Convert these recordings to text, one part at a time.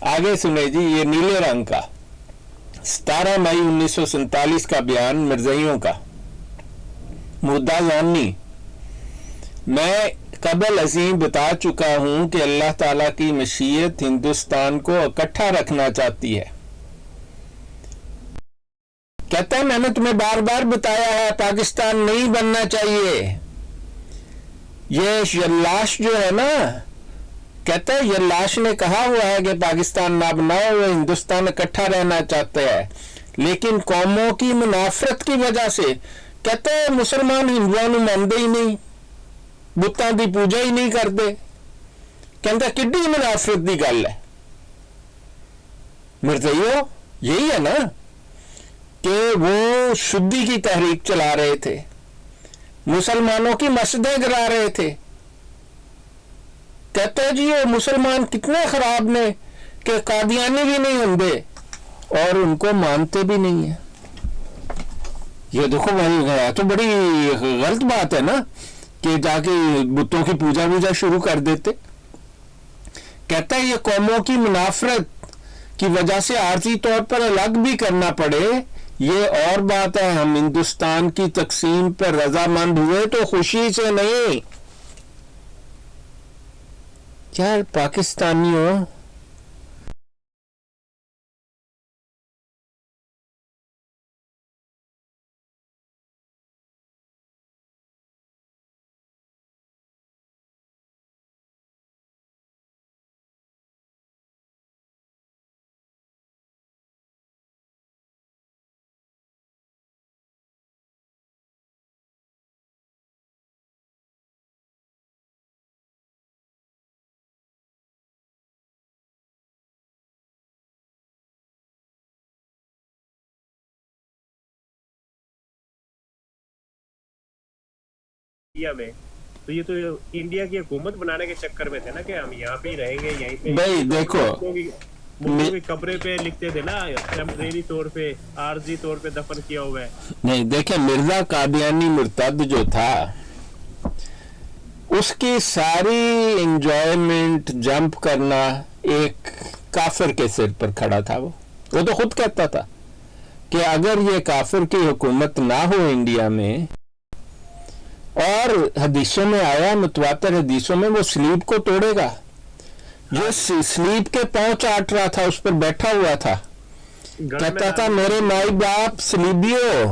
आगे सुने जी, ये नीले रंग का 17 मई 1947 का बयान मिर्ज़ाइयों का। मुद्दा जाननी, मैं कबल अजीम बता चुका हूं कि अल्लाह ताला की मशीयत हिंदुस्तान को इकट्ठा रखना चाहती है। कहता है मैंने तुम्हें बार बार बताया है पाकिस्तान नहीं बनना चाहिए। ये यल्लाश जो है ना, कहता है यल्लाश ने कहा हुआ है कि पाकिस्तान ना बनाओ, वो हिंदुस्तान इकट्ठा रहना चाहते हैं, लेकिन कौमों की मुनाफरत की वजह से कहता है मुसलमान हिंदुओं को मानते ही नहीं, बुतों की पूजा ही नहीं करते। कहता किड्डी मुनाफरत की गल है। मिर्ज़ाइयों यही है ना कि वो शुद्धि की तहरीक चला रहे थे, मुसलमानों की मस्जिदें गिरा रहे थे। कहते हैं जी ये मुसलमान कितने खराब ने कि कादियानी भी नहीं होंगे और उनको मानते भी नहीं है। ये देखो भाई, तो बड़ी गलत बात है ना कि जाके बुतों की पूजा शुरू कर देते। कहता है ये कौमों की मुनाफरत की वजह से आर्जी तौर पर अलग भी करना पड़े ये और बात है। हम हिंदुस्तान की तकसीम पर रजामंद हुए तो खुशी से नहीं। यार पाकिस्तानियों, इंडिया में, तो ये तो इंडिया की हुकूमत बनाने के चक्कर में थे ना कि हम यहाँ पे ही रहेंगे, यहीं पे। भाई देखो, मुल्कों के कब्रे पे लिखते थे ना टेम्परेरी तौर पे, आर्जी तौर पे दफन किया हुआ है। नहीं देखे, मिर्जा कादियानी मुर्तद जो था उसकी सारी एंजॉयमेंट जंप करना एक काफिर के सिर पर खड़ा था। वो तो खुद कहता था कि अगर ये काफिर की हुकूमत ना हो इंडिया में, और हदीसों में आया, मुतवातर हदीसों में, वो स्लीब को तोड़ेगा। जो स्लीब के पांव चाट रहा था उस पर बैठा हुआ था, कहता था मेरे माई बाप स्लीबियो,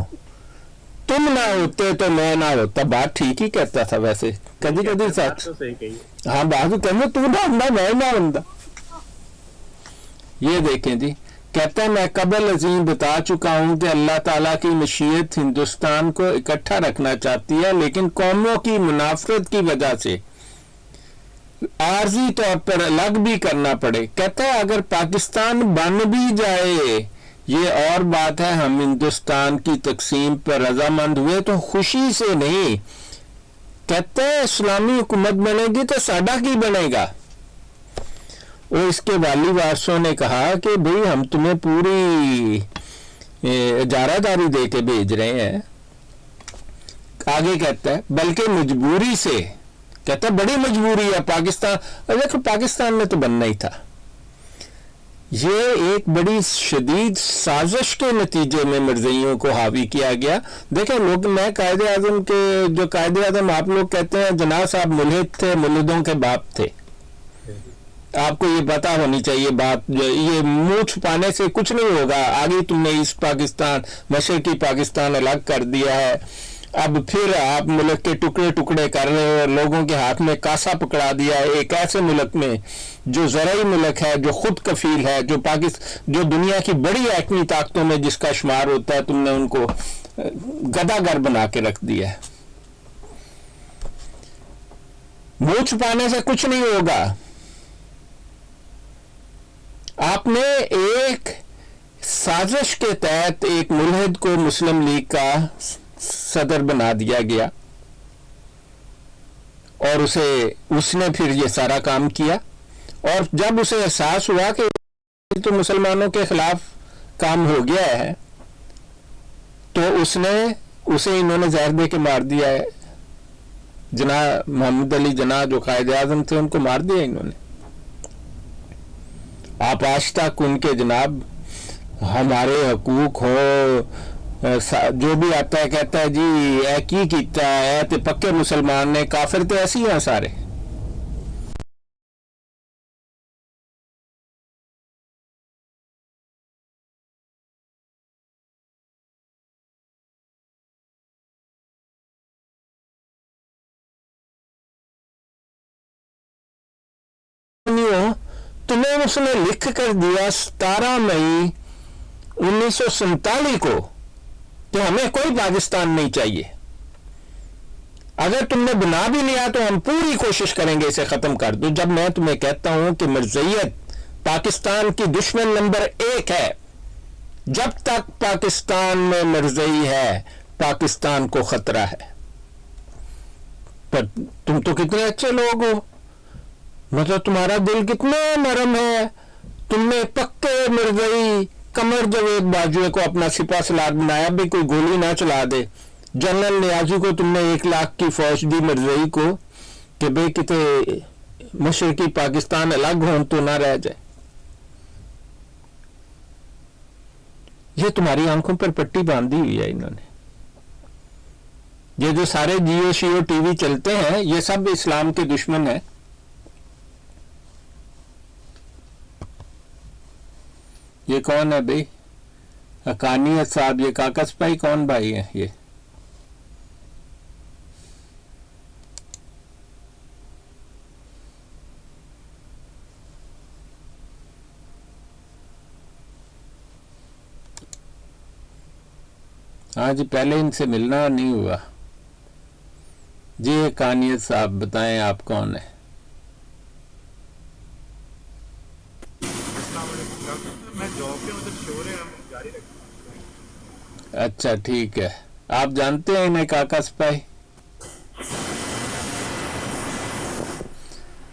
तुम ना होते तो मैं ना होता। बात ठीक ही कहता था वैसे, कभी कभी सच। हाँ बात कहना, तू ना बंदा मैं ना बंदा। ये देखें जी, कहता है मैं कबल अजीम बता चुका हूं कि अल्लाह ताला की मशीयत हिंदुस्तान को इकट्ठा रखना चाहती है, लेकिन कौमों की मुनाफरत की वजह से आर्जी तौर पर अलग भी करना पड़े। कहता है अगर पाकिस्तान बन भी जाए ये और बात है, हम हिंदुस्तान की तकसीम पर रजामंद हुए तो खुशी से नहीं। कहते हैं इस्लामी हुकूमत बनेगी तो साडा की बनेगा। और इसके वाली वारसों ने कहा कि भाई हम तुम्हें पूरी इजारादारी दे के भेज रहे हैं। आगे कहता है बल्कि मजबूरी से, कहता है बड़ी मजबूरी है पाकिस्तान। देखो पाकिस्तान में तो बनना ही था। ये एक बड़ी शदीद साजिश के नतीजे में मिर्ज़ाइयों को हावी किया गया। देखें लोग, मैं कायदे आज़म के, जो कायदे आज़म आप लोग कहते हैं जनाब साहब मुल्हिद थे, मुल्हिदों के बाप थे। आपको ये पता होनी चाहिए बात। ये मुंह छुपाने से कुछ नहीं होगा। आगे तुमने ईस्ट पाकिस्तान, मशरकी पाकिस्तान अलग कर दिया है, अब फिर आप मुल्क के टुकड़े टुकड़े कर रहे हो, लोगों के हाथ में कासा पकड़ा दिया है। एक ऐसे मुल्क में जो ज़राई मुल्क है, जो खुद कफील है, जो दुनिया की बड़ी एटमी ताकतों में जिसका शुमार होता है, तुमने उनको गदागर बना के रख दिया है। मुंह छुपाने से कुछ नहीं होगा। आपने एक साजिश के तहत एक मुल्हिद को मुस्लिम लीग का सदर बना दिया गया और उसने फिर ये सारा काम किया। और जब उसे एहसास हुआ कि तो मुसलमानों के खिलाफ काम हो गया है, तो उसे इन्होंने जहर दे के मार दिया है। मोहम्मद अली जिन्ना जो कायदे आज़म थे उनको मार दिया इन्होंने। آپ آج تک ان کے جناب ہمارے حقوق ہو جو بھی آتا ہے کہتا ہے جی اے کی کیتا ہے تے پکے مسلمان نے, کافر تو ایسے ہی ہیں سارے. تمہیں اس نے لکھ کر دیا 17 مئی 1947 کو کہ ہمیں کوئی پاکستان نہیں چاہیے. اگر تم نے بنا بھی لیا تو ہم پوری کوشش کریں گے اسے ختم کر دو. جب میں تمہیں کہتا ہوں کہ مرزائیت پاکستان کی دشمن نمبر 1 ہے, جب تک پاکستان میں مرزائی ہے پاکستان کو خطرہ ہے. پر تم تو کتنے اچھے لوگ ہو, مطلب تمہارا دل کتنا نرم ہے. تم نے پکے مرزائی قمر جاوید باجوے کو اپنا سپاہ سالار بنایا, بھی کوئی گولی نہ چلا دے. جنرل نیازی کو تم نے 1 لاکھ کی فوج دی مرزائی کو کہ بھئی کتے مشرقی پاکستان الگ ہوں تو نہ رہ جائے. یہ تمہاری آنکھوں پر پٹی باندھی ہوئی ہے انہوں نے. یہ جو سارے جیو شیو ٹی وی چلتے ہیں یہ سب اسلام کے دشمن ہیں. یہ کون ہے بھئی؟ حقانیت صاحب, یہ کاکس بھائی کون بھائی ہیں یہ؟ ہاں جی, پہلے ان سے ملنا نہیں ہوا. جی حقانیت صاحب بتائیں آپ کون ہیں؟ میں جاب پہ ادھر شور ہے, ہم جاری رکھیں. اچھا ٹھیک ہے. آپ جانتے ہیں انہیں کاکس بھائی؟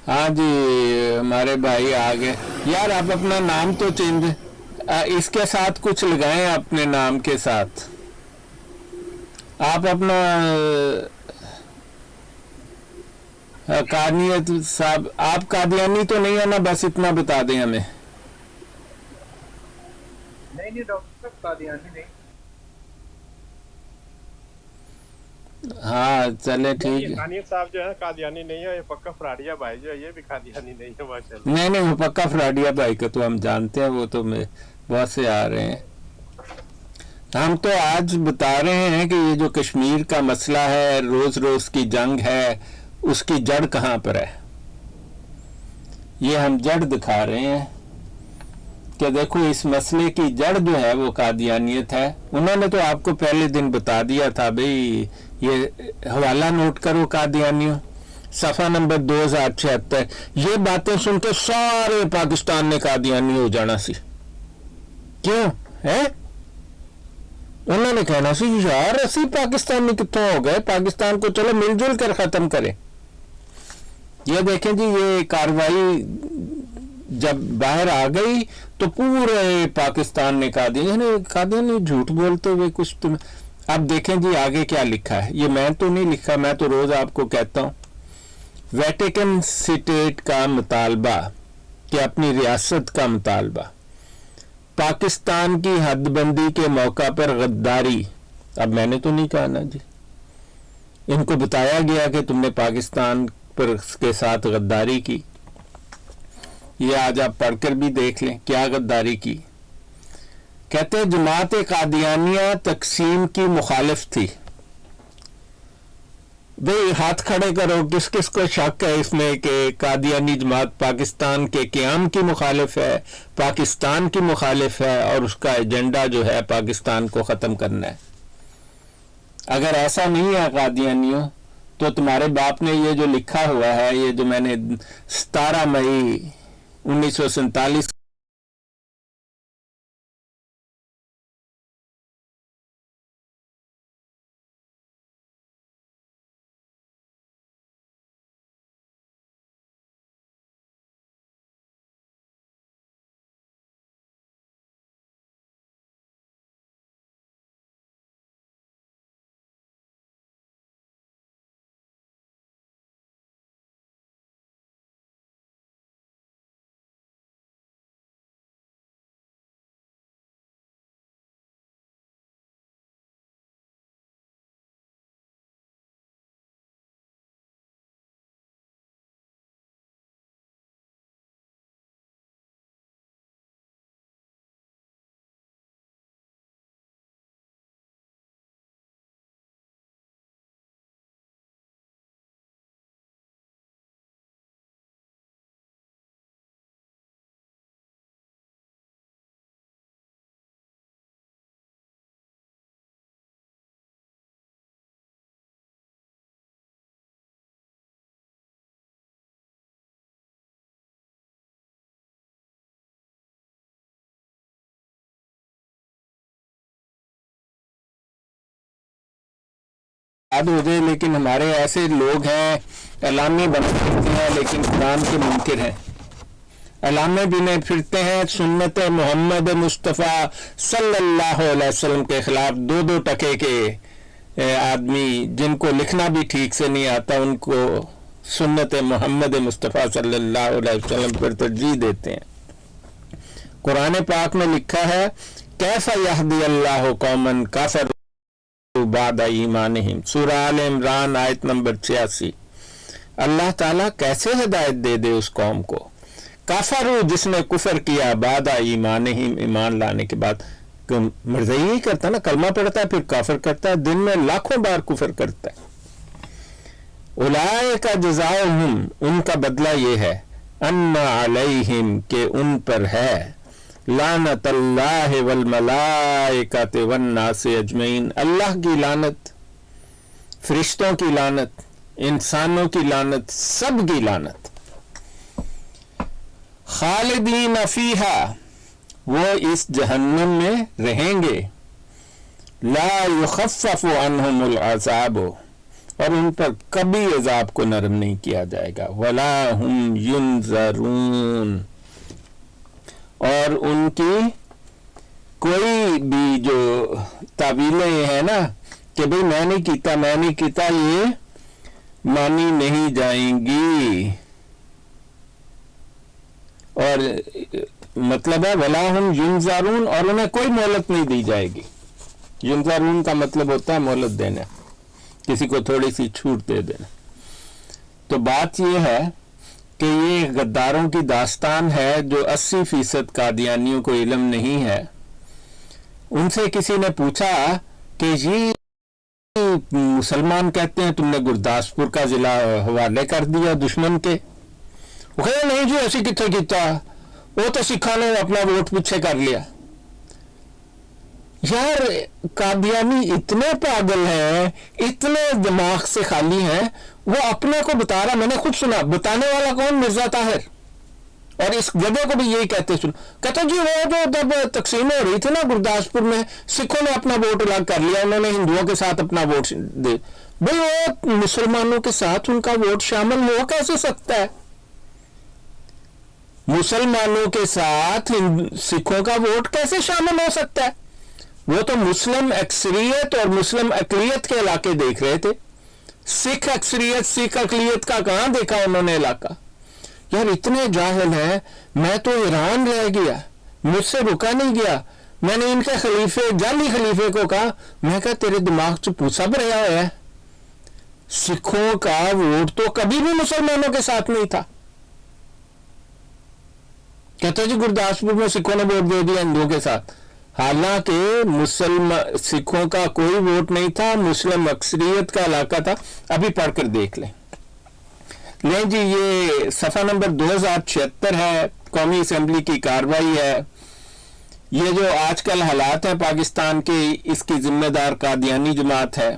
ہاں جی ہمارے بھائی آ گئے. یار آپ اپنا نام تو چینج اس کے ساتھ کچھ لگائیں, اپنے نام کے ساتھ آپ اپنا حقانیت صاحب. آپ قادیانی تو نہیں ہے نا, بس اتنا بتا دیں ہمیں. نہیں ڈاکٹر صاحب قادیانی نہیں. ہاں چلے ٹھیک ہے. حقانیت صاحب جو ہے قادیانی نہیں ہے, یہ پکا فراڈیا بھائی جو ہے یہ بھی قادیانی نہیں ہے ماشاءاللہ. نہیں نہیں, وہ پکا فراڈیا بھائی کو تو ہم جانتے ہیں, وہ تو بہت سے آ رہے ہیں. ہم تو آج بتا رہے ہیں کہ یہ جو کشمیر کا مسئلہ ہے, روز روز کی جنگ ہے, اس کی جڑ کہاں پر ہے. یہ ہم جڑ دکھا رہے ہیں کہ دیکھو اس مسئلے کی جڑ جو ہے وہ قادیانیت ہے. انہوں نے تو آپ کو پہلے دن بتا دیا تھا بھئی یہ حوالہ نوٹ کرو قادیانیوں, صفحہ نمبر 2076. یہ باتیں سن کے سارے پاکستان نے قادیانی ہو جانا سی. کیوں ہے؟ انہوں نے کہنا سی یار اسی پاکستانی کتوں ہو گئے, پاکستان کو چلو مل جل کر ختم کریں. یہ دیکھیں جی, یہ کاروائی جب باہر آ گئی تو پورے پاکستان نے قادیانی جھوٹ بولتے ہوئے کچھ تم. اب دیکھیں جی آگے کیا لکھا ہے. یہ میں تو نہیں لکھا, میں تو روز آپ کو کہتا ہوں. ویٹیکن سٹیٹ کا مطالبہ کہ اپنی ریاست کا مطالبہ, پاکستان کی حد بندی کے موقع پر غداری. اب میں نے تو نہیں کہا نا جی, ان کو بتایا گیا کہ تم نے پاکستان پر کے ساتھ غداری کی. یہ آج آپ پڑھ کر بھی دیکھ لیں کیا غداری کی. کہتے جماعت قادیانیہ تقسیم کی مخالف تھی. بھئی ہاتھ کھڑے کرو, کس کس کو شک ہے اس میں کہ قادیانی جماعت پاکستان کے قیام کی مخالف ہے, پاکستان کی مخالف ہے, اور اس کا ایجنڈا جو ہے پاکستان کو ختم کرنا ہے. اگر ایسا نہیں ہے قادیانیوں تو تمہارے باپ نے یہ جو لکھا ہوا ہے, یہ جو میں نے 17 مئی 1947 याद हो जाए, लेकिन हमारे ऐसे लोग हैं अलामी बना फिरते हैं लेकिन कुरान के मुनकिर हैं, अलामे बिने फिरते हैं सुन्नत मोहम्मद मुस्तफ़ा सल्लल्लाहु अलैहि वसल्लम के खिलाफ। दो दो टके के आदमी जिनको लिखना भी ठीक से नहीं आता, उनको सुन्नत मोहम्मद मुस्तफ़ा सल्लल्लाहु अलैहि वसल्लम पर तरजीह देते हैं। कुरान पाक में लिखा है कैफ़ यहदी अल्लाहु कौमन काफरू बाद ईमानिहिम, सूरह आल इमरान आयत नंबर 86। अल्लाह ताला कैसे हिदायत दे दे उस कौम को, काफरू जिसने कुफर किया बाद ईमानिहिम, ईमान लाने के बाद। मर्ज़ई ही करता ना, कलमा पढ़ता है फिर काफर करता है, दिन में लाखों बार कुफर करता है। उलाइका जज़ाउहुम, उनका बदला ये है, अन्ना अलैहिम, के उन पर है, लानतल्लाहि वल मलाइकति वन नासि अजमईन, अल्लाह की लानत, फरिश्तों की लानत, इंसानों की लानत, सब की लानत। खालिदीन फीहा, वो इस जहन्नम में रहेंगे, ला युखफ़फ़ु अन्हुमुल अज़ाब, और उन पर कभी अजाब को नरम नहीं किया जाएगा, वला हुम युनज़रून, और उनकी कोई भी जो तावीलें हैं ना कि भाई मैं नहीं कीता, ये मानी नहीं जाएंगी। और मतलब है वला हुम युनज़रून, और उन्हें कोई मोहलत नहीं दी जाएगी। युनज़रून का मतलब होता है मोहलत देना, किसी को थोड़ी सी छूट दे देना। तो बात यह है कि ये गद्दारों की दास्तान है जो 80% कादियानियों को इल्म नहीं है। उनसे किसी ने पूछा कि ये मुसलमान कहते हैं तुमने गुरदासपुर का जिला हवाले कर दिया दुश्मन के। वो कहे नहीं जी ऐसी कितने किता, वो तो सिखा ने अपना वोट पीछे कर लिया। यार कादियानी इतने पागल हैं, इतने दिमाग से खाली हैं, वो अपने को बता रहा, मैंने खुद सुना, बताने वाला कौन, मिर्जा ताहिर, और इस गधे को भी यही कहते सुनो, कहते जी वो जो जब तकसीम हो रही थी ना गुरदासपुर में, सिखों ने अपना वोट अलग कर लिया, उन्होंने हिंदुओं के साथ अपना वोट दे। भाई वो मुसलमानों के साथ उनका वोट शामिल हो कैसे सकता है? मुसलमानों के साथ सिखों का वोट कैसे शामिल हो सकता है? वो तो मुस्लिम अक्सरियत और मुस्लिम अकलियत के इलाके देख रहे थे, सिख अक्सरियत सिख अकलियत का कहां देखा उन्होंने इलाका। यार इतने जाहिल हैं, मैं तो हैरान रह गया, मुझसे रुका नहीं गया। मैंने इनके खलीफे, जाली खलीफे को कहा, मैं कहा तेरे दिमाग से पूछा भरा हुआ है, सिखों का वोट तो कभी भी मुसलमानों के साथ नहीं था। कहते जी गुरदासपुर में सिखों ने वोट दे दिया हिंदुओं के साथ, हालांकि मुसलमान सिखों का कोई वोट नहीं था, मुस्लिम अक्सरियत का इलाका था। अभी पढ़कर देख लें जी, ये सफा नंबर 2076 है, कौमी असेंबली की कार्रवाई है। ये जो आजकल हालात हैं पाकिस्तान के, इसकी जिम्मेदार कादियानी जमात है,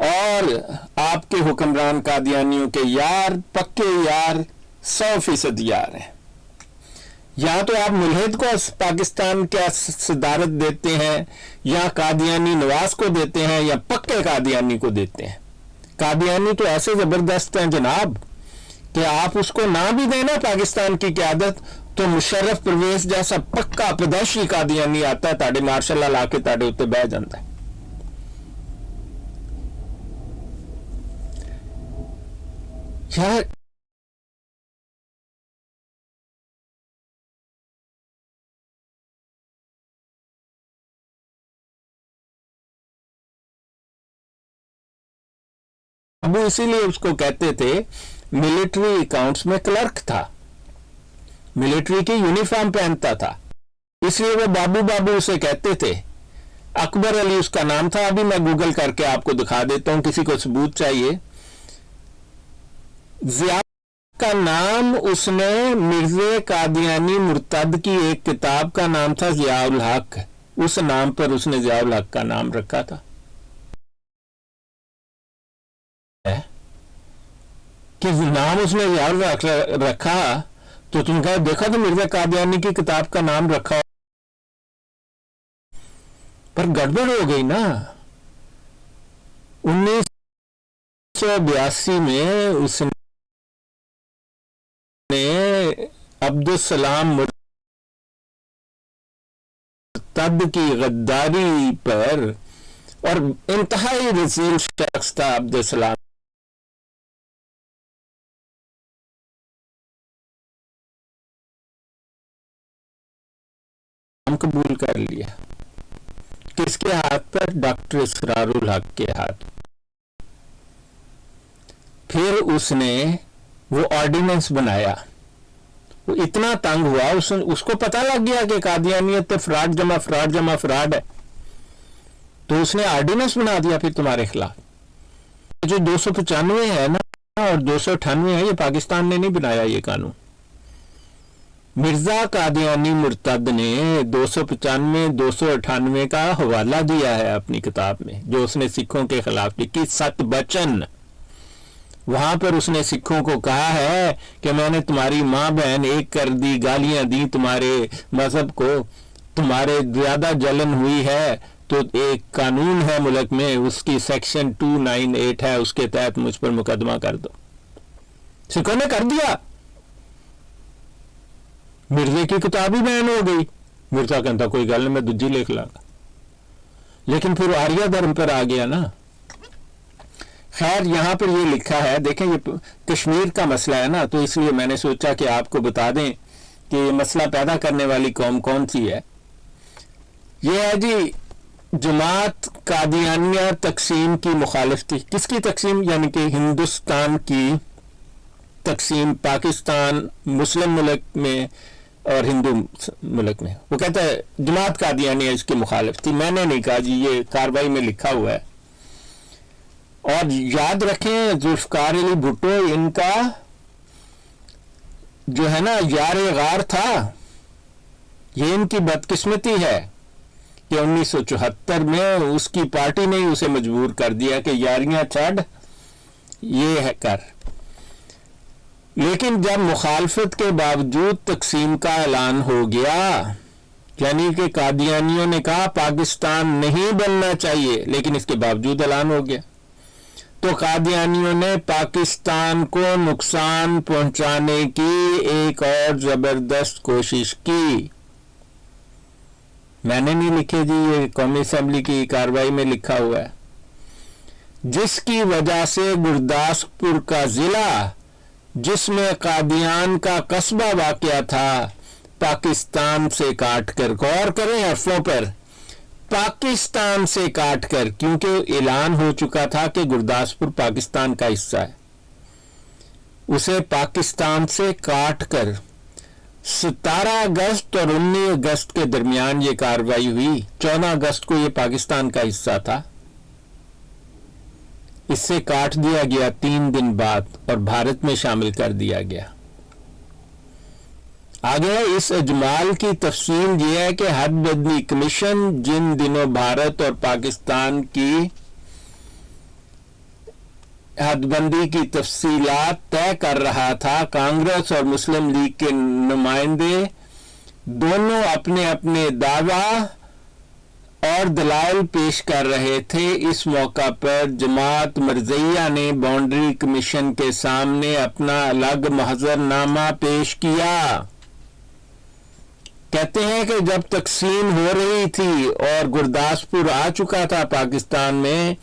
और आपके हुक्मरान कादियानियों के यार, पक्के यार, 100% यार हैं। या तो आप मुल्हिद को पाकिस्तान का सदारत देते हैं, या कादियानी नवाज को देते हैं, या पक्के कादियानी को देते हैं। कादियानी तो ऐसे जबरदस्त हैं जनाब कि आप उसको ना भी देना पाकिस्तान की क़यादत, तो मुशर्रफ परवेज जैसा पक्का पैदाइशी कादियानी आता है, ताड़े मार्शल ला के ताड़े उत्ते बह जाता है। यार बाबू इसीलिए उसको कहते थे, मिलिट्री अकाउंट्स में क्लर्क था, मिलिट्री की यूनिफॉर्म पहनता था, इसलिए वो बाबू बाबू उसे कहते थे। अकबर अली उसका नाम था। अभी मैं गूगल करके आपको दिखा देता हूं, किसी को सबूत चाहिए। जिया का नाम उसने मिर्ज़े कादियानी मुर्तद की एक किताब का नाम था ज़ियाउल हक, उस नाम पर उसने ज़ियाउल हक का नाम रखा था। कि नाम उसने ज़ियाउल हक रखा, तो तुम कहा देखा तो मिर्ज़ा कादियानी की किताब का नाम रखा, पर गड़बड़ हो गई ना। 1982 में उसने अब्दुलसलाम मुर्तद की गद्दारी पर, और इंतहाई रजील शख्स था अब्दुलसलाम, कबूल कर लिया। किसके हाथ पर? डॉक्टर इसरारुल हक के हाथ। फिर उसने वो ऑर्डिनेंस बनाया। वो इतना तंग हुआ, उसको पता लग गया कि कादियानियत फ्रॉड जमा फ्रॉड जमा फ्रॉड है, तो उसने ऑर्डिनेंस बना दिया फिर तुम्हारे खिलाफ। जो 295 है ना और 298 है, ये पाकिस्तान ने नहीं बनाया ये कानून। मिर्जा कादियानी मुर्तद ने 295 298 का हवाला दिया है अपनी किताब में, जो उसने सिखों के खिलाफ लिखी, सत बचन। वहां पर उसने सिखों को कहा है कि मैंने तुम्हारी मां बहन एक कर दी, गालियां दी तुम्हारे मजहब को, तुम्हारे ज्यादा जलन हुई है, तो एक कानून है मुल्क में, उसकी सेक्शन 298 है, उसके तहत मुझ पर मुकदमा कर दो। सिखों ने कर दिया। मिर्जे की किताब ही बैन हो गई। मिर्जा कहता कोई गल नहीं, मैं दूजी लिख लांगा। लेकिन फिर आर्य धर्म पर आ गया ना। खैर, यहां पर ये लिखा है, देखें ये कश्मीर का मसला है ना, तो इसलिए मैंने सोचा कि आपको बता दें कि ये मसला पैदा करने वाली कौम कौन सी है। ये है जी जमात कादियानिया तकसीम की मुखालिफ थी। किसकी तकसीम? यानी कि हिंदुस्तान की तकसीम, पाकिस्तान मुस्लिम मुल्क में और हिंदू मुल्क में। वो कहता है जमात कादियानिया इसकी मुखालिफ थी। मैंने नहीं कहा जी, ये कार्रवाई में लिखा हुआ है। और याद रखें, जुल्फकार अली भुट्टो इनका जो है ना यार गार था। ये इनकी बदकिस्मती है कि 1974 में उसकी पार्टी ने ही उसे मजबूर कर दिया कि यारियां छड़, ये है कर। लेकिन जब मुखालफत के बावजूद तकसीम का ऐलान हो गया, यानी कि कादियानियों ने कहा पाकिस्तान नहीं बनना चाहिए, लेकिन इसके बावजूद ऐलान हो गया, तो कादियानियों ने पाकिस्तान को नुकसान पहुंचाने की एक और जबरदस्त कोशिश की। मैंने नहीं लिखे जी, ये कौमी असेंबली की कार्रवाई में लिखा हुआ है। जिसकी वजह से गुरदासपुर का जिला, जिसमें कादियान का कस्बा वाक़या था, पाकिस्तान से काटकर, गौर करें हरफों पर, पाकिस्तान से काटकर, क्योंकि ऐलान हो चुका था कि गुरदासपुर पाकिस्तान का हिस्सा है, उसे पाकिस्तान से काटकर 17 अगस्त और 19 अगस्त के दरमियान ये कार्रवाई हुई। 14 अगस्त को ये पाकिस्तान का हिस्सा था, इससे काट दिया गया 3 दिन बाद और भारत में शामिल कर दिया गया। आगे इस इजमाल की तफसील यह है कि हदबंदी कमीशन जिन दिनों भारत और पाकिस्तान की हदबंदी की तफसीलात तय कर रहा था, कांग्रेस और मुस्लिम लीग के नुमाइंदे दोनों अपने अपने दावा और दलाइल पेश कर रहे थे। इस मौका पर जमात मरज़िया ने बाउंड्री कमीशन के सामने अपना अलग महजरनामा पेश किया। कहते हैं कि जब तकसीम हो रही थी और गुरदासपुर आ चुका था पाकिस्तान में,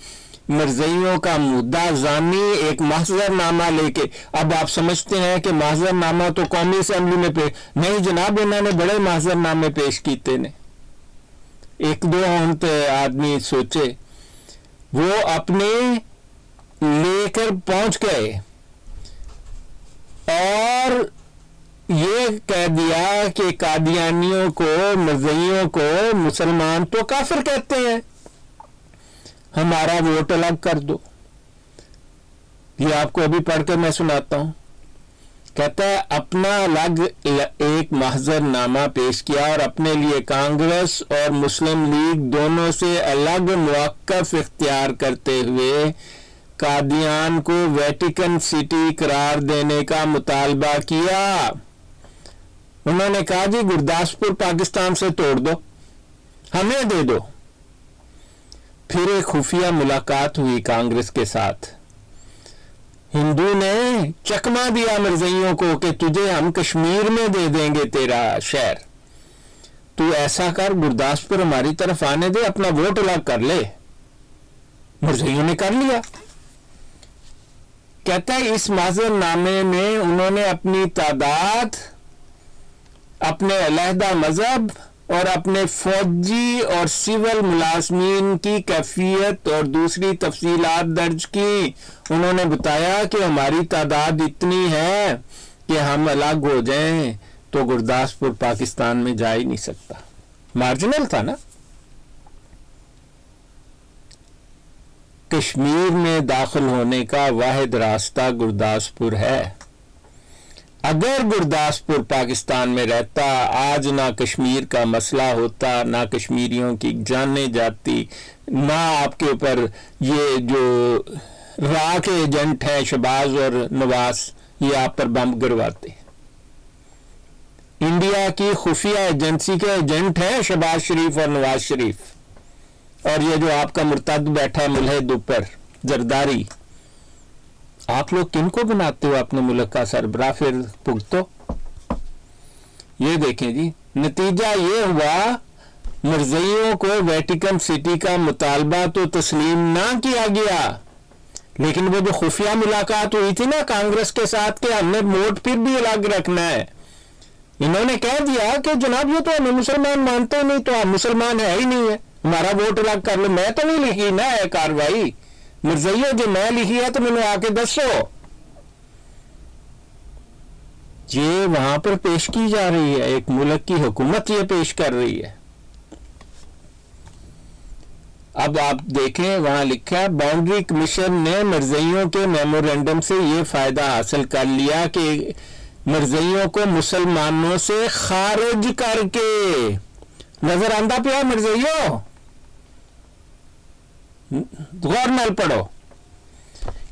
मरज़ियों का मुद्दा जानी एक महजरनामा लेके, अब आप समझते हैं कि महजरनामा तो कौमी असेंबली में पेश नहीं जनाब, इन्होंने बड़े महजरनामे पेश कीते ने। एक दो होते आदमी सोचे, वो अपने लेकर पहुंच गए और ये कह दिया कि कादियानियों को, मरज़ियों को मुसलमान तो काफिर कहते हैं, हमारा वोट अलग कर दो। ये आपको अभी पढ़कर मैं सुनाता हूं। कहता है अपना अलग एक महजरनामा पेश किया और अपने लिए कांग्रेस और मुस्लिम लीग दोनों से अलग मुवक्कफ इख्तियार करते हुए कादियान को वेटिकन सिटी करार देने का मुतालबा किया। उन्होंने कहा जी गुरदासपुर पाकिस्तान से तोड़ दो, हमें दे दो। फिर एक खुफिया मुलाकात हुई कांग्रेस के साथ। ہندو نے چکما دیا مرزائیوں کو کہ تجھے ہم کشمیر میں دے دیں گے تیرا شہر، تو ایسا کر گرداسپور ہماری طرف آنے دے، اپنا ووٹ الگ کر لے۔ مرزائیوں نے کر لیا۔ کہتا ہے اس معذر نامے میں انہوں نے اپنی تعداد، اپنے علیحدہ مذہب اور اپنے فوجی اور سول ملازمین کی کیفیت اور دوسری تفصیلات درج کی۔ انہوں نے بتایا کہ ہماری تعداد اتنی ہے کہ ہم الگ ہو جائیں تو گرداسپور پاکستان میں جا ہی نہیں سکتا۔ مارجنل تھا نا۔ کشمیر میں داخل ہونے کا واحد راستہ گرداسپور ہے۔ اگر گرداسپور پاکستان میں رہتا، آج نہ کشمیر کا مسئلہ ہوتا، نہ کشمیریوں کی جانیں جاتی، نہ آپ کے اوپر یہ جو راہ کے ایجنٹ ہیں شہباز اور نواز یہ آپ پر بم گرواتے۔ انڈیا کی خفیہ ایجنسی کے ایجنٹ ہیں شہباز شریف اور نواز شریف، اور یہ جو آپ کا مرتد بیٹھا ہے ملحد اوپر زرداری، آپ لوگ کن کو بناتے ہو اپنے ملک کا سربراہ؟ پھر بھگتو۔ یہ دیکھیں جی، نتیجہ یہ ہوا مرزائیوں کو ویٹیکن سٹی کا مطالبہ تو تسلیم نہ کیا گیا، لیکن وہ جو خفیہ ملاقات ہوئی تھی نا کانگریس کے ساتھ کہ ہم نے ووٹ پھر بھی الگ رکھنا ہے، انہوں نے کہہ دیا کہ جناب یہ تو ہمیں مسلمان مانتے نہیں، تو ہم مسلمان ہے ہی نہیں ہے، ہمارا ووٹ الگ کر لو۔ میں تو نہیں لکھی نا ہے کاروائی، مرزائیوں جو میں لکھی ہے تو میں نے آ کے دسو۔ یہ وہاں پر پیش کی جا رہی ہے، ایک ملک کی حکومت یہ پیش کر رہی ہے۔ اب آپ دیکھیں وہاں لکھا ہے باؤنڈری کمیشن نے مرزائیوں کے میمورینڈم سے یہ فائدہ حاصل کر لیا کہ مرزائیوں کو مسلمانوں سے خارج کر کے، نظر آندہ پیا مرزائیوں، غور نال پڑھو،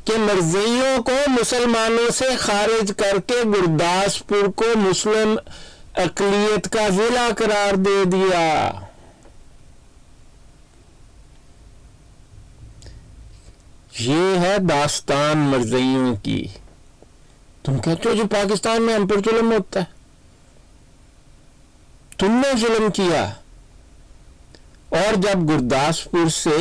کہ مرزائیوں کو مسلمانوں سے خارج کر کے گرداسپور کو مسلم اقلیت کا ضلع قرار دے دیا۔ یہ ہے داستان مرزائیوں کی۔ تم کہتے ہو جو پاکستان میں ہم پر ظلم ہوتا ہے، تم نے ظلم کیا۔ اور جب گرداسپور سے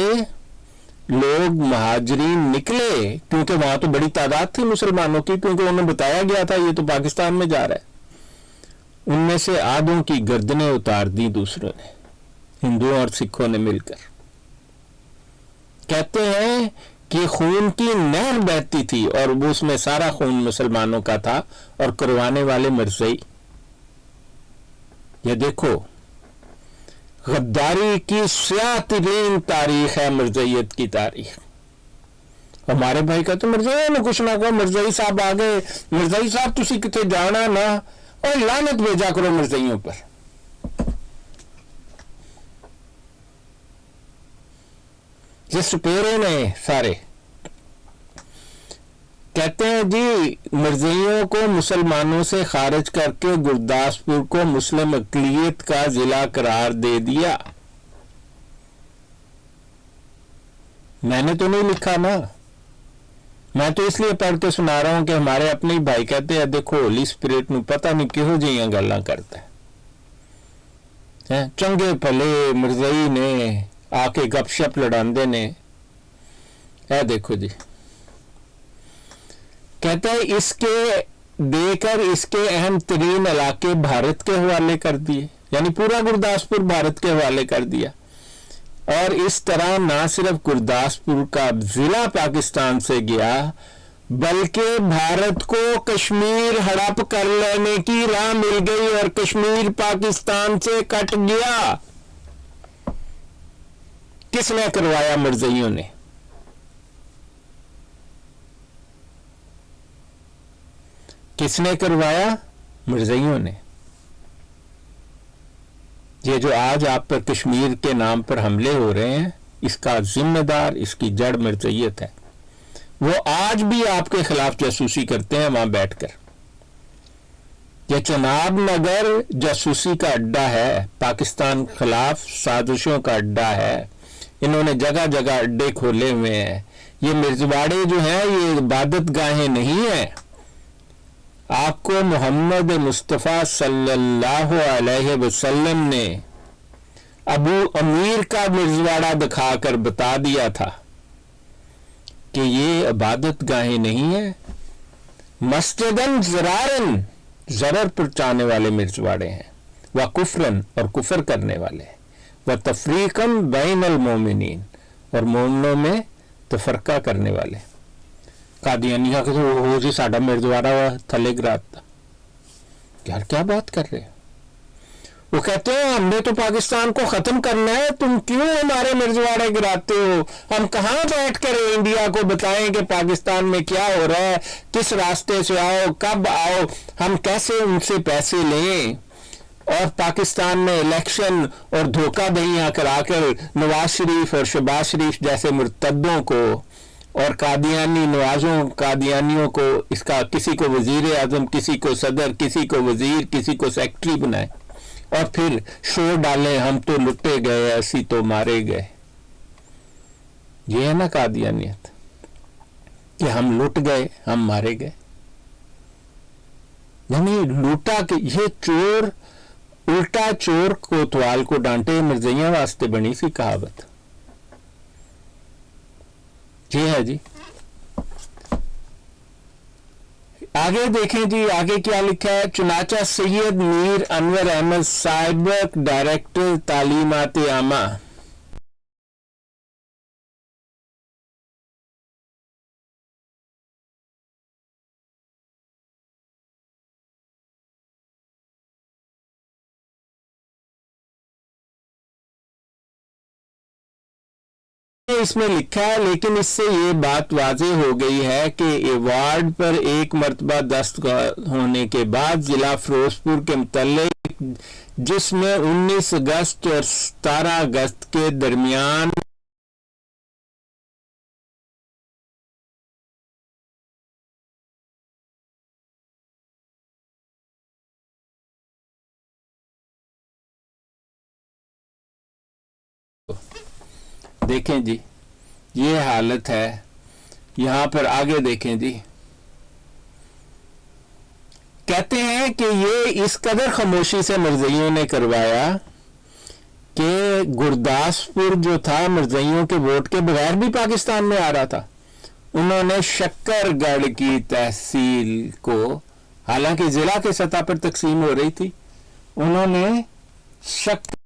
لوگ مہاجرین نکلے، کیونکہ وہاں تو بڑی تعداد تھی مسلمانوں کی، کیونکہ انہیں بتایا گیا تھا یہ تو پاکستان میں جا رہا ہے، ان میں سے آدھوں کی گردنیں اتار دی دوسروں نے، ہندوؤں اور سکھوں نے مل کر۔ کہتے ہیں کہ خون کی نہر بہتی تھی اور اس میں سارا خون مسلمانوں کا تھا، اور کروانے والے مرزائی۔ یہ دیکھو غداری کی سیاہ ترین تاریخ ہے مرزائیت کی تاریخ۔ ہمارے بھائی کہتے مرزائی نے کچھ نہ کہو، مرزائی صاحب آ گئے، مرزائی صاحب تسی کتے جانا نہ، اور لعنت بھیجا کرو مرزائیوں پر۔ یہ سپیرے نے سارے کہتے ہیں جی مرزائیوں کو مسلمانوں سے خارج کر کے گرداسپور کو مسلم اقلیت کا ضلع قرار دے دیا۔ میں نے تو نہیں لکھا نا، میں تو اس لیے پڑھ کے سنا رہا ہوں کہ ہمارے اپنے ہی بھائی کہتے ہیں دیکھو ہولی سپرٹ نو پتہ نہیں کہو جہاں گلاں کرتا ہے، چنگے پھلے مرزائی نے آ کے گپ شپ لڑاندے نے۔ اے دیکھو جی، کہتا ہے اس کے دے کر اس کے اہم ترین علاقے بھارت کے حوالے کر دیے، یعنی پورا گرداسپور بھارت کے حوالے کر دیا، اور اس طرح نہ صرف گرداسپور کا ضلع پاکستان سے گیا بلکہ بھارت کو کشمیر ہڑپ کر لینے کی راہ مل گئی اور کشمیر پاکستان سے کٹ گیا۔ کس نے کروایا؟ مرزائیوں نے۔ کس نے کروایا؟ مرزائیوں نے۔ یہ جو آج آپ پر کشمیر کے نام پر حملے ہو رہے ہیں، اس کا ذمہ دار، اس کی جڑ مرزائیت ہے۔ وہ آج بھی آپ کے خلاف جاسوسی کرتے ہیں وہاں بیٹھ کر۔ یہ چناب نگر جاسوسی کا اڈا ہے، پاکستان خلاف سازشوں کا اڈا ہے۔ انہوں نے جگہ جگہ اڈے کھولے ہوئے ہیں۔ یہ مرزواڑے جو ہیں یہ عبادت گاہیں نہیں ہیں. آپ کو محمد مصطفیٰ صلی اللہ علیہ وسلم نے ابو امیر کا مرزواڑا دکھا کر بتا دیا تھا کہ یہ عبادت گاہیں نہیں ہیں. مسجدن زرارن ضرر پہنچانے والے مرزواڑے ہیں. و کفرن اور کفر کرنے والے. و تفریقن بین المومنین اور مومنوں میں تفرقہ کرنے والے. قادیانی کا کہ وہ جی ساڈا مرزواڑا تھلے گراتا. یار کیا بات کر رہے ہیں؟ وہ کہتے ہیں ہم نے تو پاکستان کو ختم کرنا ہے, تم کیوں ہمارے مرزواڑے گراتے ہو؟ ہم کہاں بیٹھ کر انڈیا کو بتائیں کہ پاکستان میں کیا ہو رہا ہے, کس راستے سے آؤ, کب آؤ, ہم کیسے ان سے پیسے لیں. اور پاکستان میں الیکشن اور دھوکہ دہیاں کرا کر نواز شریف اور شہباز شریف جیسے مرتدوں کو اور قادیانی نوازوں قادیانیوں کو اس کا کسی کو وزیر اعظم, کسی کو صدر, کسی کو وزیر, کسی کو سیکٹری بنائے اور پھر شور ڈالیں ہم تو لٹے گئے, ایسی تو مارے گئے. یہ ہے نا قادیانیت کہ ہم لٹ گئے, ہم مارے گئے. یعنی لوٹا کہ یہ چور الٹا چور کوتوال کو ڈانٹے مرزیاں واسطے بنی سی کہاوت. یہ ہے جی. آگے دیکھیں جی آگے کیا لکھا ہے. چنانچہ سید میر انور احمد سابق ڈائریکٹر تعلیمات عامہ اس میں لکھا ہے, لیکن اس سے یہ بات واضح ہو گئی ہے کہ ایوارڈ پر ایک مرتبہ دستخط ہونے کے بعد ضلع فیروزپور کے متعلق جس میں 19 اگست اور 17 اگست کے درمیان دیکھیں جی یہ حالت ہے. یہاں پر آگے دیکھیں جی, کہتے ہیں کہ یہ اس قدر خاموشی سے مرزائیوں نے کروایا کہ گرداسپور جو تھا مرزائیوں کے ووٹ کے بغیر بھی پاکستان میں آ رہا تھا. انہوں نے شکر گڑھ کی تحصیل کو, حالانکہ ضلع کے سطح پر تقسیم ہو رہی تھی, انہوں نے شکر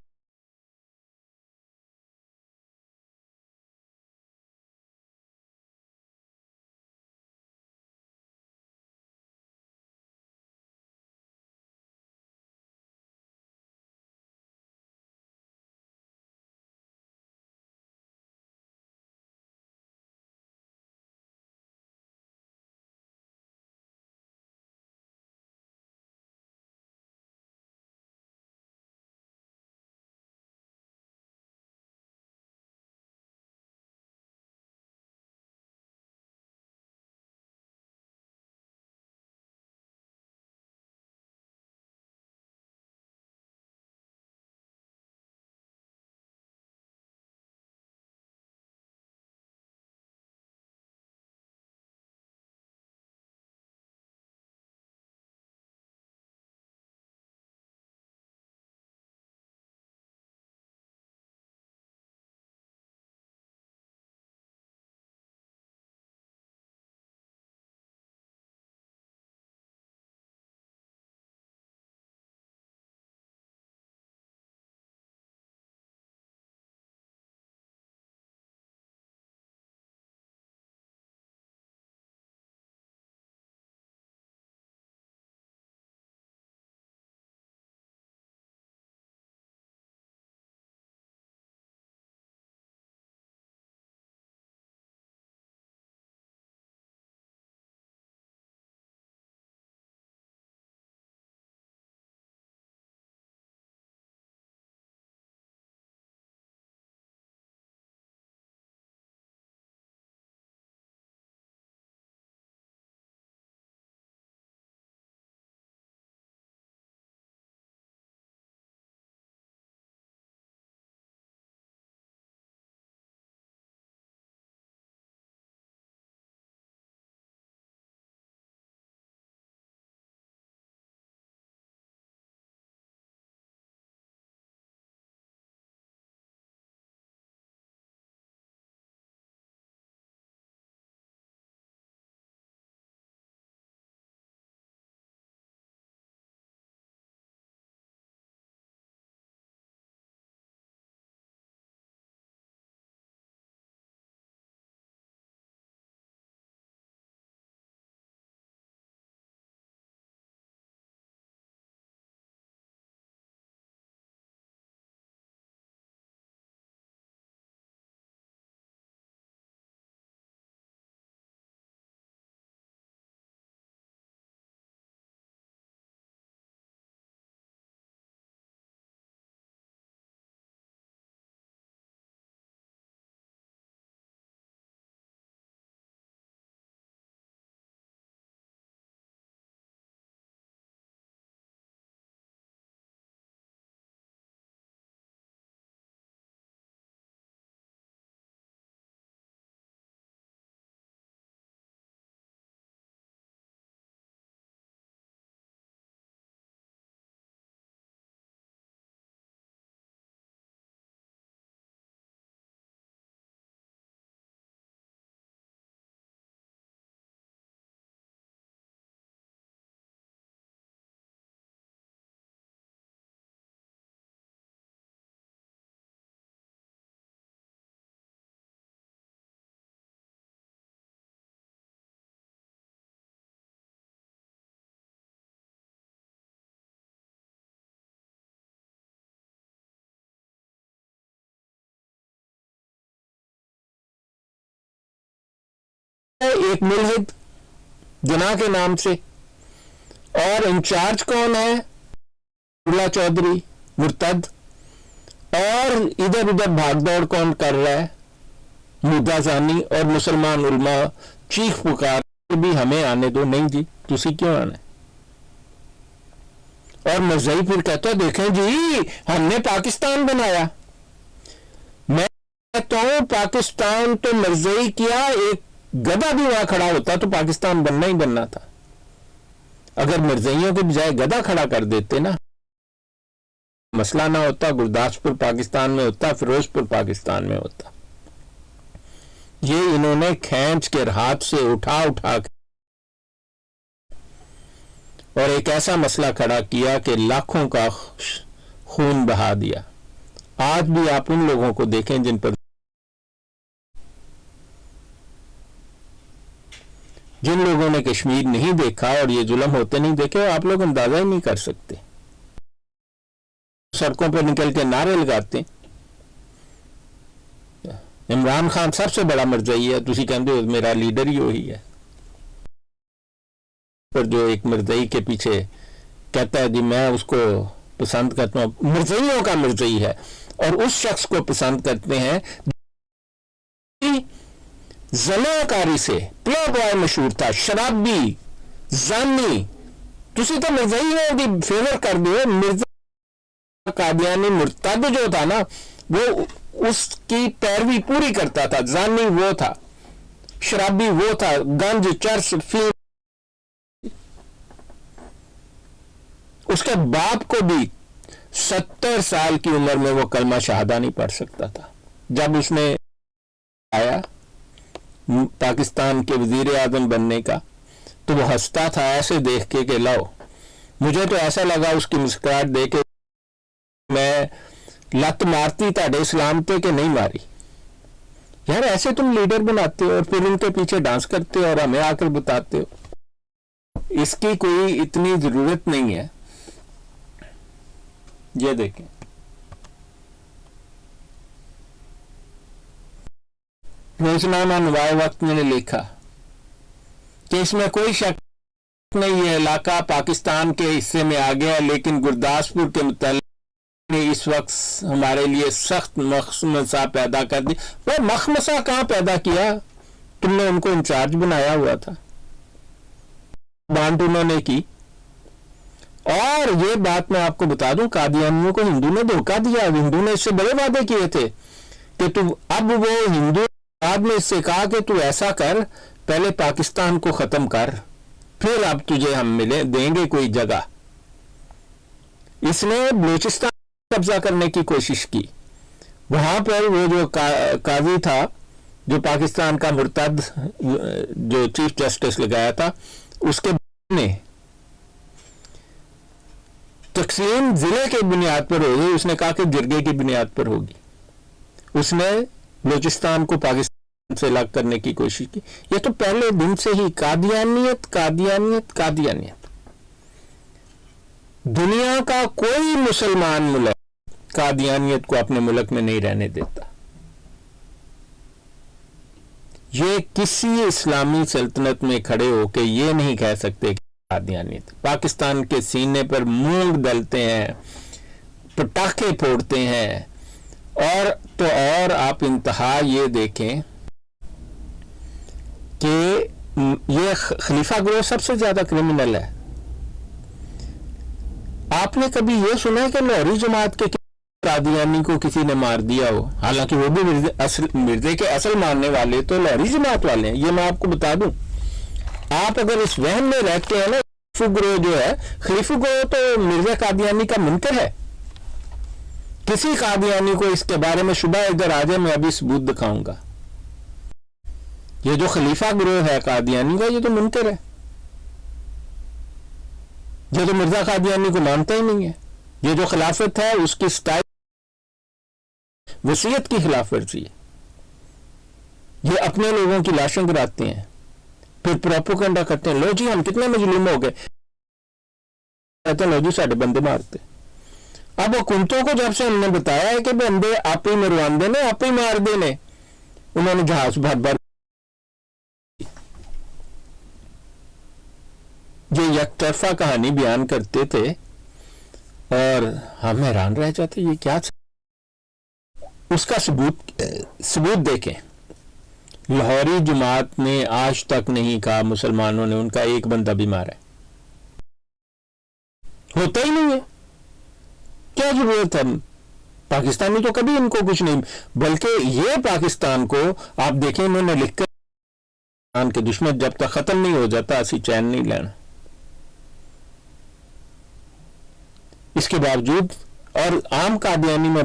एक मुल्हिद जना के नाम से, और इंचार्ज कौन है? अब्दुल्ला चौधरी मुर्तद। और इधर उधर भागदौड़ कौन कर रहा है? मुद्दा जानी और मुसलमान उलमा चीख पुकार भी हमें आने दो। नहीं जी, तुसी क्यों आना है? और मरज़ई फिर कहता है देखें जी हमने पाकिस्तान बनाया। मैं कहता हूं पाकिस्तान तो मरज़ई किया, एक गधा भी वहां खड़ा होता तो पाकिस्तान बनना ही बनना था। अगर मरज़इयों के बजाय गधा खड़ा कर देते ना, मसला ना होता, गुरदासपुर पाकिस्तान में होता, फिरोजपुर पाकिस्तान में होता। ये इन्होंने खींच के हाथ से उठा उठा के और एक ऐसा मसला खड़ा किया कि लाखों का खून बहा दिया। आज भी आप उन लोगों को देखें जिन पर जिन लोगों ने कश्मीर नहीं देखा और ये जुल्म होते नहीं देखे, आप लोग अंदाजा ही नहीं कर सकते। सड़कों पर निकल के नारे लगाते। इमरान खान सबसे बड़ा मरज़ई है, तुसी कहते हो मेरा लीडर ही वही है। पर जो एक मरज़ई के पीछे कहता है जी मैं उसको पसंद करता हूं, मरज़इयों का मरज़ई है, और उस शख्स को पसंद करते हैं ज़नाकारी से प्ले बॉय मशहूर था, शराबी, जानी। तुसी तो मरज़इयों की फेवर कर दो। मिर्जा कादियानी मुर्तद जो था ना, वो उसकी पैरवी पूरी करता था। जानी वो था, शराबी वो था, गंज चर्च फीम। उसके बाप को भी 70 साल की उम्र में वो कलमा शहादा नहीं पढ़ सकता था। जब उसने आया पाकिस्तान के वजीर आजम बनने का, तो वो हंसता था ऐसे देख के कि लाओ। मुझे तो ऐसा लगा उसकी मुस्कुराहट देख के मैं लत मारती ताड़े इस्लाम पे कि नहीं मारी। यार ऐसे तुम लीडर बनाते हो और फिर उनके पीछे डांस करते हो और हमें आकर बताते हो। इसकी कोई इतनी जरूरत नहीं है। ये देखें, रोजनामा नवाए वक्त ने लिखा कि इसमें कोई शक नहीं, ये इलाका पाकिस्तान के हिस्से में आ गया, लेकिन गुरदासपुर के मुतालिक ने इस वक्त हमारे लिए सख्त मखमसा पैदा कर दी। वो मखमसा कहां पैदा किया? तुमने उनको इंचार्ज बनाया हुआ था, बांट उन्होंने की। और ये बात मैं आपको बता दूं, कादियानियों को हिंदू ने धोखा दिया। हिंदू ने इससे बड़े वादे किए थे कि तू, अब वो हिंदू बाद में इससे कहा कि तू ऐसा कर, पहले पाकिस्तान को खत्म कर, फिर अब तुझे हम मिले देंगे कोई जगह। इसने बलूचिस्तान कब्जा करने की कोशिश की। वहां पर वो जो काजी था, जो पाकिस्तान का मुर्तद जो चीफ जस्टिस लगाया था, उसके ने तकसीम जिले के बुनियाद पर होगी। उसने कहा कि जिरगे की बुनियाद पर होगी। उसने बलूचिस्तान को पाकिस्तान से अलग करने की कोशिश की। ये तो पहले दिन से ही कादियानियत कादियानियत कादियानियत। दुनिया का कोई मुसलमान मुल्क कादियानियत को अपने मुल्क में नहीं रहने देता। ये किसी इस्लामी सल्तनत में खड़े होकर ये नहीं कह सकते कि कादियानियत। पाकिस्तान के सीने पर मूंग दलते हैं, पटाखे फोड़ते हैं। और तो और आप इंतहा ये देखें कि ये खलीफा ग्रोह सबसे ज्यादा क्रिमिनल है। आपने कभी ये सुना है कि लाहौरी जमात के कादियानी को किसी ने मार दिया हो? हालांकि वो भी मिर्जे के असल मानने वाले तो लाहौरी जमात वाले हैं, ये मैं आपको बता दूं। आप अगर इस वहम में रहते हैं ना, खलीफा ग्रोह जो है, खलीफा ग्रोह तो मिर्जा कादियानी का मुनकर है। किसी कादियानी को इसके बारे में शुबा इधर आ जाए, मैं अभी सबूत दिखाऊंगा। ये जो खलीफा ग्रोह है कादियानी का, ये तो मुनकर है। ये तो मिर्जा कादियानी को मानता ही नहीं है। ये जो खिलाफत है उसकी स्टाइल वसीयत की खिलाफ वर्जी है। ये अपने लोगों की लाशें गिराते हैं, फिर प्रोपोगंडा करते हैं, लो जी हम कितने मजलूम हो गए, कहते हैं लो जी साढ़े बंदे मारते। अब हुकूमतों को जब से हमने बताया है कि बंदे आप ही मरवान देने, आप ही मार देने, उन्होंने जहाज भर भर طرفہ کہانی بیان کرتے تھے اور ہم حیران رہ جاتے یہ کیا اس کا ثبوت دیکھیں. لاہوری جماعت نے آج تک نہیں کہا مسلمانوں نے ان کا ایک بندہ بیمار ہے. ہوتا ہی نہیں ہے. کیا ضرورت ہے؟ پاکستانی تو کبھی ان کو کچھ نہیں, بلکہ یہ پاکستان کو آپ دیکھیں انہوں نے لکھ کر کہ دشمن جب تک ختم نہیں ہو جاتا اسی چین نہیں لینا. اس کے باوجود اور عام قادیانی میں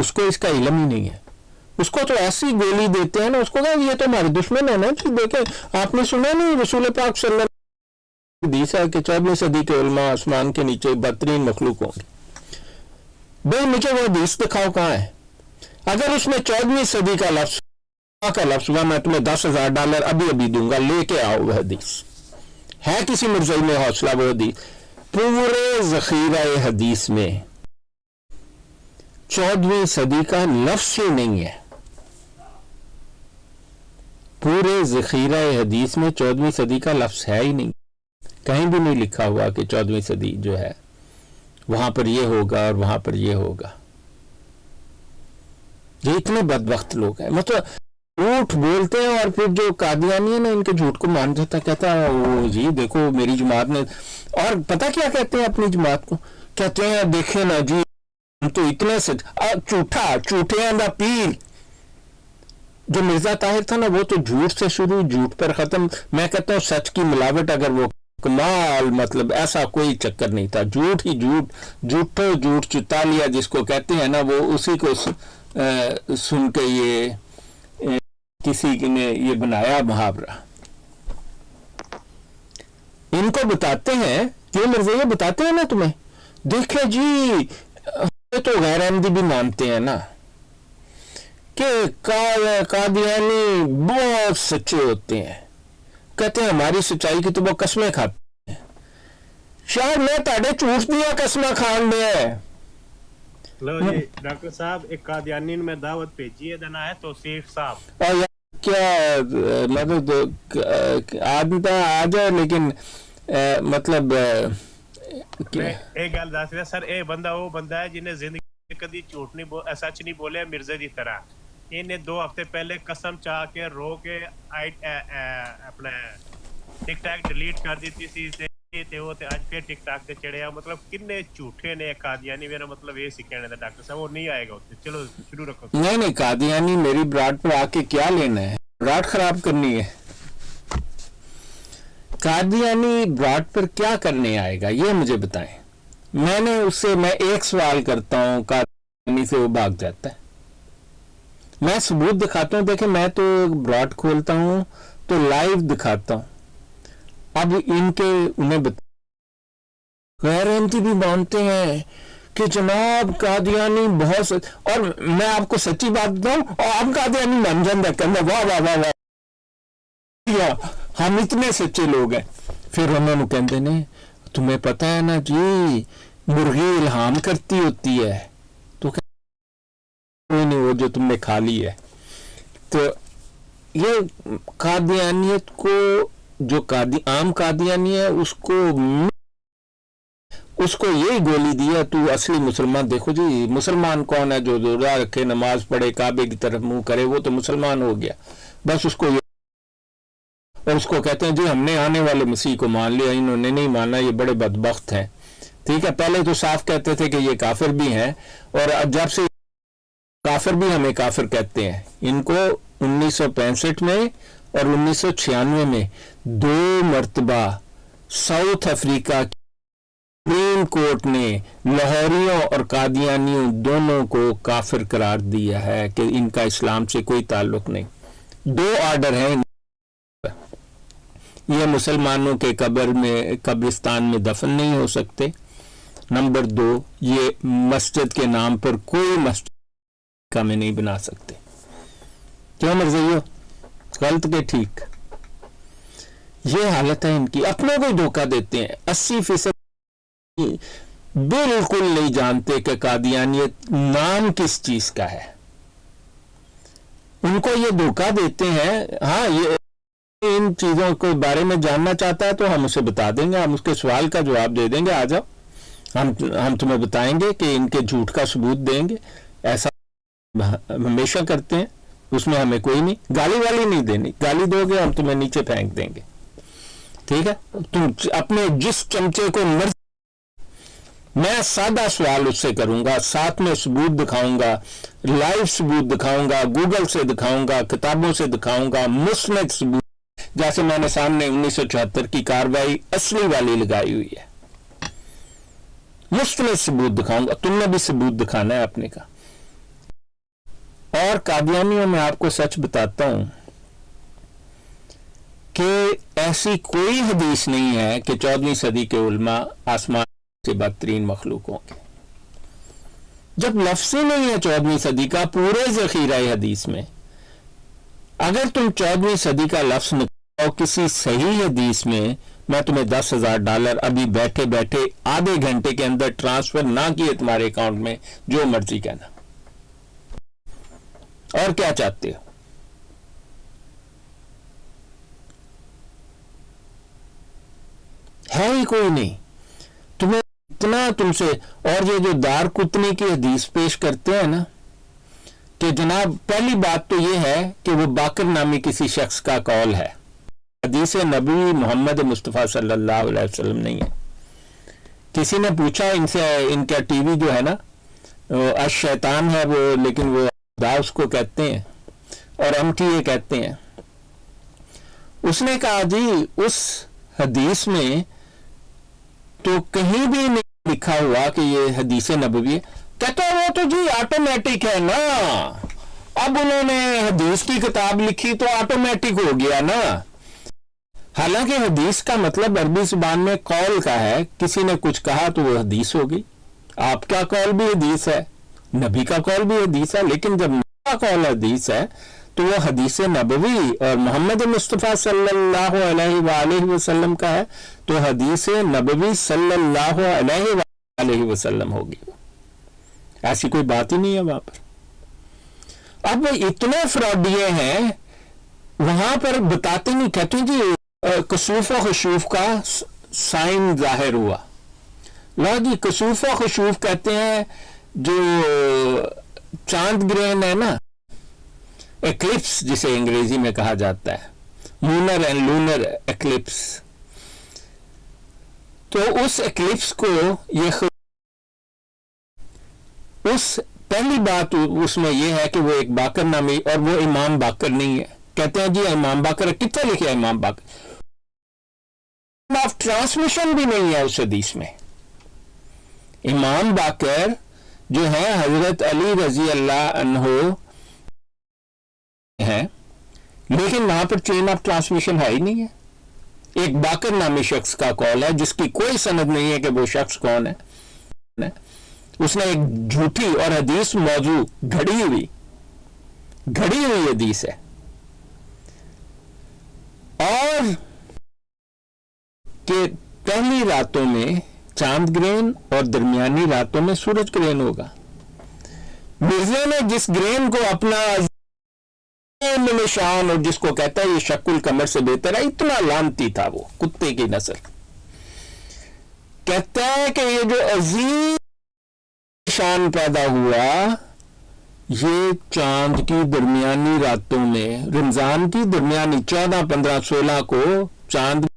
اس کو اس کا علم ہی نہیں ہے. اس کو تو ایسی گولی دیتے ہیں نا, اس کو کہا یہ تو ہمارے دشمن ہے نا. دیکھیں آپ نے سنا نہیں رسول پاک صلی اللہ علیہ وسلم حدیث ہے کہ 14ویں صدی کے علماء آسمان کے نیچے بدترین مخلوق ہوں گے. بھائی مجھے وہ حدیث دکھاؤ کہاں ہے. اگر اس میں 14ویں صدی کا لفظ ہوا میں تمہیں $10,000 ابھی دوں گا, لے کے آؤ وہ حدیث. ہے کسی مرزائی میں حوصلہ وہ حدیث؟ پورے ذخیرہ حدیث میں 14ویں صدی کا لفظ ہی نہیں ہے. پورے ذخیرہ حدیث میں 14ویں صدی کا لفظ ہے ہی نہیں. کہیں بھی نہیں لکھا ہوا کہ 14ویں صدی جو ہے وہاں پر یہ ہوگا اور وہاں پر یہ ہوگا. یہ اتنے بدبخت لوگ ہیں. مطلب جھوٹ بولتے ہیں اور پھر جو قادیانی ہے نا ان کے جھوٹ کو مان جاتا, کہتا ہے وہ جی دیکھو میری جماعت نے. اور پتہ کیا کہتے ہیں اپنی جماعت کو؟ کہتے ہیں دیکھیں نا جی تو اتنے جھوٹے دا پیر. جو مرزا طاہر تھا نا وہ تو جھوٹ سے شروع جھوٹ پر ختم. میں کہتا ہوں سچ کی ملاوٹ اگر وہ کمال, مطلب ایسا کوئی چکر نہیں تھا. جھوٹ ہی جھوٹو جھوٹ چتا لیا جس کو کہتے ہیں نا, وہ اسی کو سن کے یہ کسی نے یہ بنایا محاورہ. ان کو بتاتے ہیں کیوں مرزا یہ بتاتے ہیں نا تمہیں, دیکھے جی تو غیر احمدی بھی مانتے ہیں نا کہ قادیانی بہت سچے ہوتے ہیں. کہتے ہیں ہماری سچائی کی تو وہ قسمیں کھاتے ہیں. شاید میں تاڑے جھوٹ دیا قسمیں کھان دے. لو جی ڈاکٹر صاحب ایک قادیانی نے میں دعوت بھیجی ہے, دینا ہے توصیف صاحب. اور کیا مطلب آدمی تو آ جائے لیکن مطلب ایک گل دس رہا سر, اے بندہ وہ بندہ ہے جنہیں زندگی کدی جھوٹ نہیں سچ نہیں بولے مرزا دی طرح. انہیں 2 ہفتے پہلے قسم چاہ کے رو کے اپنا ٹک ٹاک ڈیلیٹ کر دیتی سی تے وہ تے اج پھر ٹک ٹاک تے چڑھیا. مطلب کنے جھوٹے نے قادیانی. میرا مطلب یہ سی کہنے دا ڈاکٹر صاحب وہ نہیں آئے گا اتنے. چلو شروع رکھو. نہیں قادیانی میری براڈ پر آ کے کیا لینا ہے, براڈ خراب کرنی ہے. قادیانی براڈ پر کیا کرنے آئے گا یہ مجھے بتائیں. میں نے اس سے میں ایک سوال کرتا ہوں قادیانی سے وہ بھاگ جاتا ہے. میں ثبوت دکھاتا ہوں. دیکھیں میں تو براڈ کھولتا ہوں تو لائیو دکھاتا ہوں. اب ان کے انہیں غیر احمدی بھی مانتے ہیں کہ جناب قادیانی بہت اور میں آپ کو سچی بات بتاؤں اور آپ قادیانی من جاندہ کہنا واہ واہ واہ واہ ہم اتنے سچے لوگ ہیں. پھر انہوں نے کہتے ہیں تمہیں پتہ ہے نا جی مرغی الہام کرتی ہوتی ہے تو کوئی نہیں وہ جو تم نے کھا لی ہے. تو یہ قادیانیت کو جو عام قادیانی ہے اس کو یہی گولی دیا تو اصلی مسلمان. دیکھو جی مسلمان کون ہے جو روزہ رکھے نماز پڑھے کعبے کی طرف منہ کرے وہ تو مسلمان ہو گیا. بس اس کو یہ اور اس کو کہتے ہیں جی ہم نے آنے والے مسیح کو مان لیا, انہوں نے نہیں مانا, یہ بڑے بدبخت ہیں. ٹھیک ہے, پہلے تو صاف کہتے تھے کہ یہ کافر بھی ہیں اور جب سے کافر بھی ہمیں کافر کہتے ہیں. ان کو 1965 میں اور 1996 میں 2 مرتبہ ساؤتھ افریقہ کی سپریم کورٹ نے لاہوریوں اور قادیانیوں دونوں کو کافر قرار دیا ہے کہ ان کا اسلام سے کوئی تعلق نہیں. 2 آرڈر ہیں. یہ مسلمانوں کے قبرستان میں دفن نہیں ہو سکتے. نمبر 2 یہ مسجد کے نام پر کوئی مسجد میں نہیں بنا سکتے. کیوں مرضی ہو غلط کے ٹھیک. یہ حالت ہے ان کی. اپنوں کو دھوکہ دیتے ہیں. 80% بالکل نہیں جانتے کہ قادیانیت نام کس چیز کا ہے. ان کو یہ دھوکہ دیتے ہیں. ہاں یہ इन चीजों के बारे में जानना चाहता है तो हम उसे बता देंगे, हम उसके सवाल का जवाब दे देंगे, आ जाओ, हम तुम्हें बताएंगे कि इनके झूठ का सबूत देंगे। ऐसा हमेशा करते हैं, उसमें हमें कोई नहीं, गाली वाली नहीं देनी, गाली दोगे हम तुम्हें नीचे फेंक देंगे, ठीक है। तुम अपने जिस चमचे को मर्जी, मैं सादा सवाल उससे करूंगा, साथ में सबूत दिखाऊंगा, लाइव सबूत दिखाऊंगा, गूगल से दिखाऊंगा, किताबों से दिखाऊंगा, मुस्नद सबूत, जैसे मैंने सामने 1974 की कार्रवाई असली वाली लगाई हुई है, मुस्नद सबूत दिखाऊंगा। तुमने भी सबूत दिखाना है अपने का। और कादियानियों में आपको सच बताता हूं कि ऐसी कोई हदीस नहीं है कि 14वीं सदी के उलमा आसमान से बदतरीन मखलूक होंगे। जब लफ्ज़ ही नहीं है 14वीं सदी का पूरे ज़ख़ीरा हदीस में, अगर तुम 14वीं सदी का लफ्ज़ निकालो किसी सही हदीस में, मैं तुम्हें $10,000 अभी बैठे बैठे आधे घंटे के अंदर ट्रांसफर ना किए तुम्हारे अकाउंट में, जो मर्जी कहना। और क्या चाहते हो? है ही कोई नहीं तुम्हें इतना तुमसे। और ये जो दार कुतनी की हदीस पेश करते हैं ना कि जनाब, पहली बात तो ये है कि वो बाकर नामी किसी शख्स का कौल है, हदीस नबी मोहम्मद मुस्तफ़ा सल्लल्लाहु अलैहि वसल्लम नहीं है। किसी ने पूछा इनसे, इनका टीवी जो है ना शैतान है वो, लेकिन वो खुदा उसको कहते हैं और MTA कहते हैं। उसने कहा जी उस हदीस में तो कहीं भी नहीं लिखा हुआ कि ये हदीस नबवी है। कहता है वो तो जी ऑटोमेटिक है ना, अब उन्होंने हदीस की किताब लिखी तो ऑटोमेटिक हो गया ना। हालांकि हदीस का मतलब अरबी जुबान में कौल का है, किसी ने कुछ कहा तो वो हदीस हो गई। आपका कौल भी हदीस है, नबी का कौल भी हदीस है, लेकिन जब नबी का कौल हदीस है तो वो हदीस नबवी और मोहम्मद मुस्तफ़ा सल्लल्लाहु अलैहि वसल्लम का है तो हदीस नबवी सल्लल्लाहु अलैहि वसल्लम होगी। ऐसी कोई बात ही नहीं है वहां पर। अब इतने फ्रॉडिये हैं वहां पर, बताते नहीं, कहते जी कसूफ और खशूफ का साइन जाहिर हुआ। लो जी, कसूफ और खशूफ कहते हैं जो चांद ग्रहण है ना, एक्लिप्स जिसे अंग्रेजी में कहा जाता है, लूनर एंड लूनर एक्लिप्स, तो उस एक्लिप्स को ये उस पहली बात उसमें यह है कि वो एक बाकर नामी, और वो इमाम बाकर नहीं है। कहते हैं जी इमाम बाकर, कितना लिखे है इमाम बाकर, ऑफ ट्रांसमिशन भी नहीं है उस हदीस में। इमाम बाकर जो है हजरत अली रजी अल्लाह अन्हो है, लेकिन वहां पर चेन ऑफ ट्रांसमिशन है ही नहीं है। एक बाकर नामी शख्स का कॉल है जिसकी कोई सनद नहीं है कि वो शख्स कौन है। उसने एक झूठी और हदीस मौजू घड़ी हुई हदीस है। और कि पहली रातों में चांद ग्रहण और दरमियानी रातों में सूरज ग्रहण होगा। मिर्जे ने जिस ग्रहण को अपना निशान और जिसको कहता है ये शक्ल कमर से बेहतर है, इतना लानती था वो, कुत्ते की नस्ल। कहता है कि ये जो अजीम निशान पैदा हुआ ये चांद की दरमियानी रातों में, रमजान की दरमियानी 14, 15, 16 को चांद,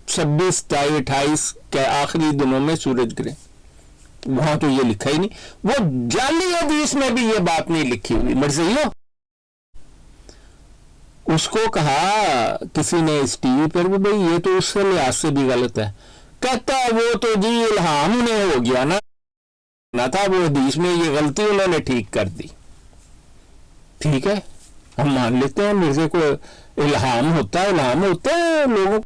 26, 27, 28 के आखिरी दिनों में सूरज ग्रहण। वहां तो ये लिखा ही नहीं, वो जाली हदीस में भी ये बात नहीं लिखी हुई। मर्जियो उसको कहा किसी ने इस टीवी पर, वो भाई ये तो उसके लिहाज से भी गलत है। कहता वो तो जी इल्हाम उन्हें हो गया ना था, वो हदीस में ये गलती उन्होंने ठीक कर दी। ठीक है, हम मान लेते हैं मिर्जे को इल्हाम होता है लोगों,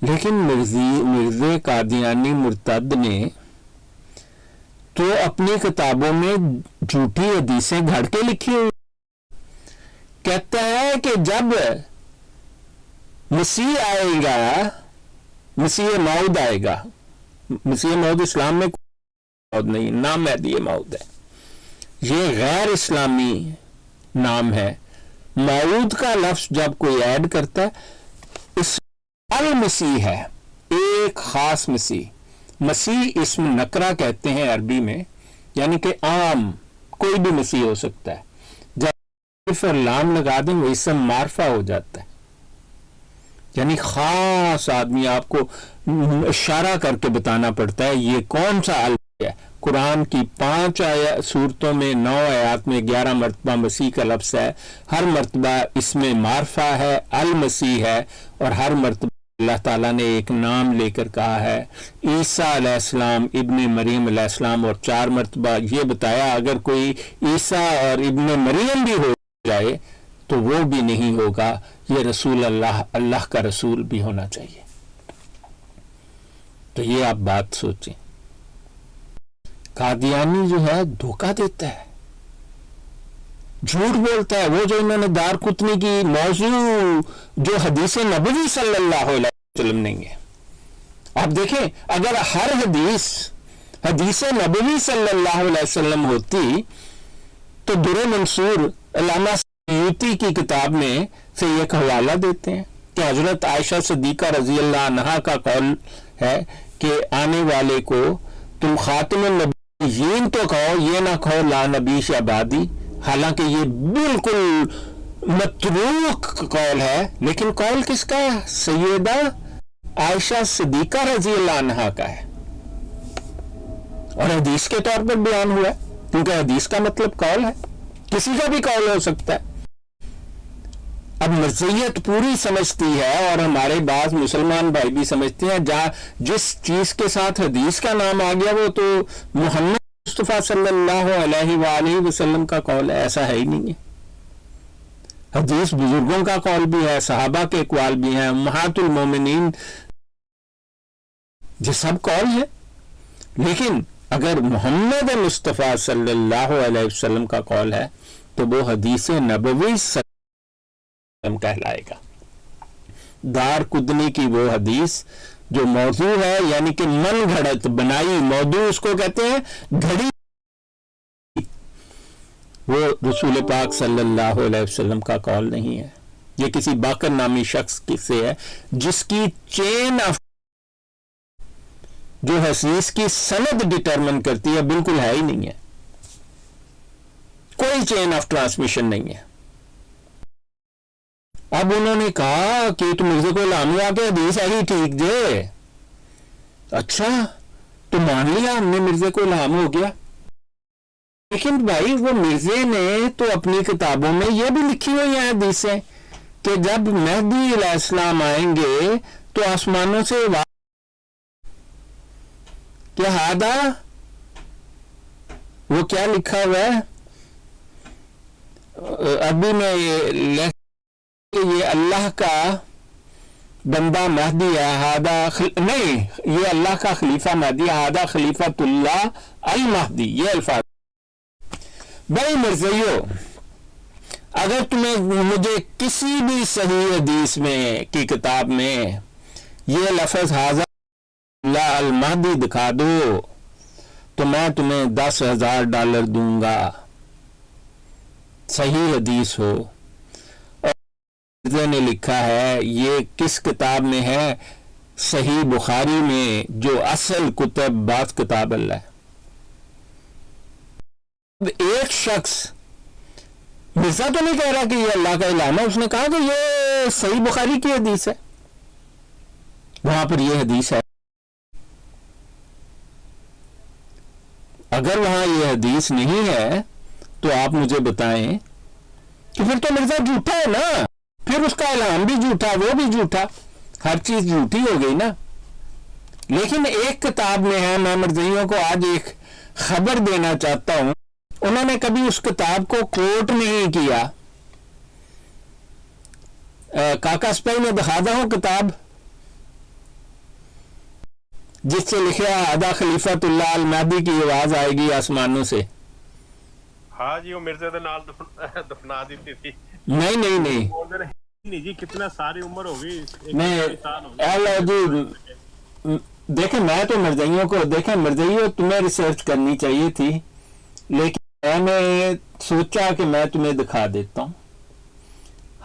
लेकिन मिर्जे कादियानी मुर्तद ने तो अपनी किताबों में झूठी हदीसें घड़ के लिखी हुई। कहता है कि जब मसीह आएगा, मसीह मौद आएगा, मसीह मौद इस्लाम में मौद नहीं, नाम महदी मौद है, ये गैर इस्लामी नाम है। मौऊद का लफ्ज जब कोई ऐड करता है, इस अल मसीह है, एक खास मसीह। मसीह इसम नकरा कहते हैं अरबी में, यानी कि आम कोई भी मसीह हो सकता है। जब फिर लाम लगा दें वो इसम मारफा हो जाता है, यानी खास आदमी, आपको इशारा करके बताना पड़ता है ये कौन सा अल है। कुरान की 5 सूरतों में 9 आयात में 11 मरतबा मसीह का लफ्ज़ है। हर मरतबा इसमें मारफा है, अल मसीह है, और हर मरतबा अल्लाह ताला ने एक नाम लेकर कहा है, ईसा अलैहिस्सलाम, इब्ने मरियम अलैहिस्सलाम, और 4 मरतबा ये बताया अगर कोई ईसा और इब्ने मरियम भी हो जाए तो वो भी नहीं होगा, ये रसूल अल्लाह का रसूल भी होना चाहिए। तो ये आप बात सोचें। कादियानी जो है धोखा देता है, झूठ बोलता है। वो जो इन्होंने दार कुतनी की मौजू जो हदीस नबवी सल्लल्लाहु अलैहि वसल्लम नहीं है। आप देखें, अगर हर हदीस नबवी सल्लल्लाहु अलैहि वसल्लम होती तो दुर मंसूर अल्लामा सयूती की किताब में से एक हवाला देते हैं कि हजरत आयशा सिद्दीका रजी अल्लाह अन्हा का कौल है कि आने वाले को तुम खातिमुन नबीयीन तो कहो, ये ना कहो ला नबीश आबादी। हालांकि ये बिल्कुल मतरूक कौल है, लेकिन कौल किसका है? सैयदा आयशा सिद्दीका रजी अल्लाह अन्हा का है, और हदीस के तौर पर बयान हुआ है, क्योंकि हदीस का मतलब कौल है, किसी का भी कौल हो सकता है। अब मज़ीयत पूरी समझती है, और हमारे बाज मुसलमान भाई भी समझते हैं, जहाँ जिस चीज के साथ हदीस का नाम आ गया वो तो मोहम्मद मुस्तफ़ा सल्लल्लाहु अलैहि वसल्लम का कौल है, ऐसा है ही नहीं है। हदीस बुजुर्गों का कौल भी है, सहाबा के अक़वाल भी हैं, उम्महातुल मोमिनीन, ये सब कौल है। लेकिन अगर मोहम्मद मुस्तफ़ा सल्लल्लाहु अलैहि वसल्लम का कौल है तो वो हदीस नबवी कहलाएगा। दार कुदनी की वो हदीस जो मौजू है, यानी कि मन घड़त बनाई, मौजू उसको कहते हैं घड़ी, वो रसूल पाक सल्लल्लाहु अलैहि वसल्लम का कौल नहीं है। ये किसी बाकर नामी शख्स से है, जिसकी चेन ऑफ जो हदीस की सनद डिटरमिन करती है बिल्कुल है ही नहीं है, कोई चेन ऑफ ट्रांसमिशन नहीं है। अब उन्होंने कहा कि तुम मिर्जे को लामी आके हदीस है ही ठीक जे, अच्छा तो मान लिया हमने मिर्जे को इल्हाम हो गया, लेकिन भाई वो मिर्जे ने तो अपनी किताबों में ये भी लिखी हुई है हदीसें कि जब मेहदी अलैहिस्सलाम आएंगे तो आसमानों से क्या हादा, वो क्या लिखा हुआ है अभी में ये अल्लाह का बंदा महदी है, हादा नहीं, ये अल्लाह का खलीफा महदी, हादा खलीफातुल्लाह अल महदी, ये अल्फाज। भाई मिर्ज़इयो, अगर तुम्हें मुझे किसी भी सही हदीस में की किताब में ये लफ्ज़ हादा अल महदी दिखा दो तो मैं तुम्हें $10,000 दूंगा, सही हदीस हो। ने लिखा है, ये किस किताब में है? सही बुखारी में, जो असल कुतब बात किताब अल्लाह है। एक शख्स मिर्जा तो नहीं कह रहा कि ये अल्लाह का इल्हाम है, उसने कहा कि ये सही बुखारी की हदीस है, वहां पर ये हदीस है। अगर वहां ये हदीस नहीं है तो आप मुझे बताएं कि फिर तो मिर्जा झूठा है ना, फिर उसका इल्हाम भी झूठा, वो भी झूठा, हर चीज झूठी हो गई ना। लेकिन एक किताब में है, मैं मर्जियों को आज एक खबर देना चाहता हूं, उन्होंने कभी उस किताब को कोट नहीं किया। काका स्पाई में दिखा दो किताब जिससे लिखे आदा खलीफातुल्लाह अल महदी की आवाज आएगी आसमानों से। हाँ जी, वो मिर्जे दे नाल दफना दी थी। नहीं नहीं नहीं नहीं जी, कितना सारी उम्र हो गई। नहीं देखें, मैं तो मर्जियों को, देखें मर्जियों, तुम्हें रिसर्च करनी चाहिए थी, लेकिन मैंने सोचा कि मैं तुम्हें दिखा देता हूं।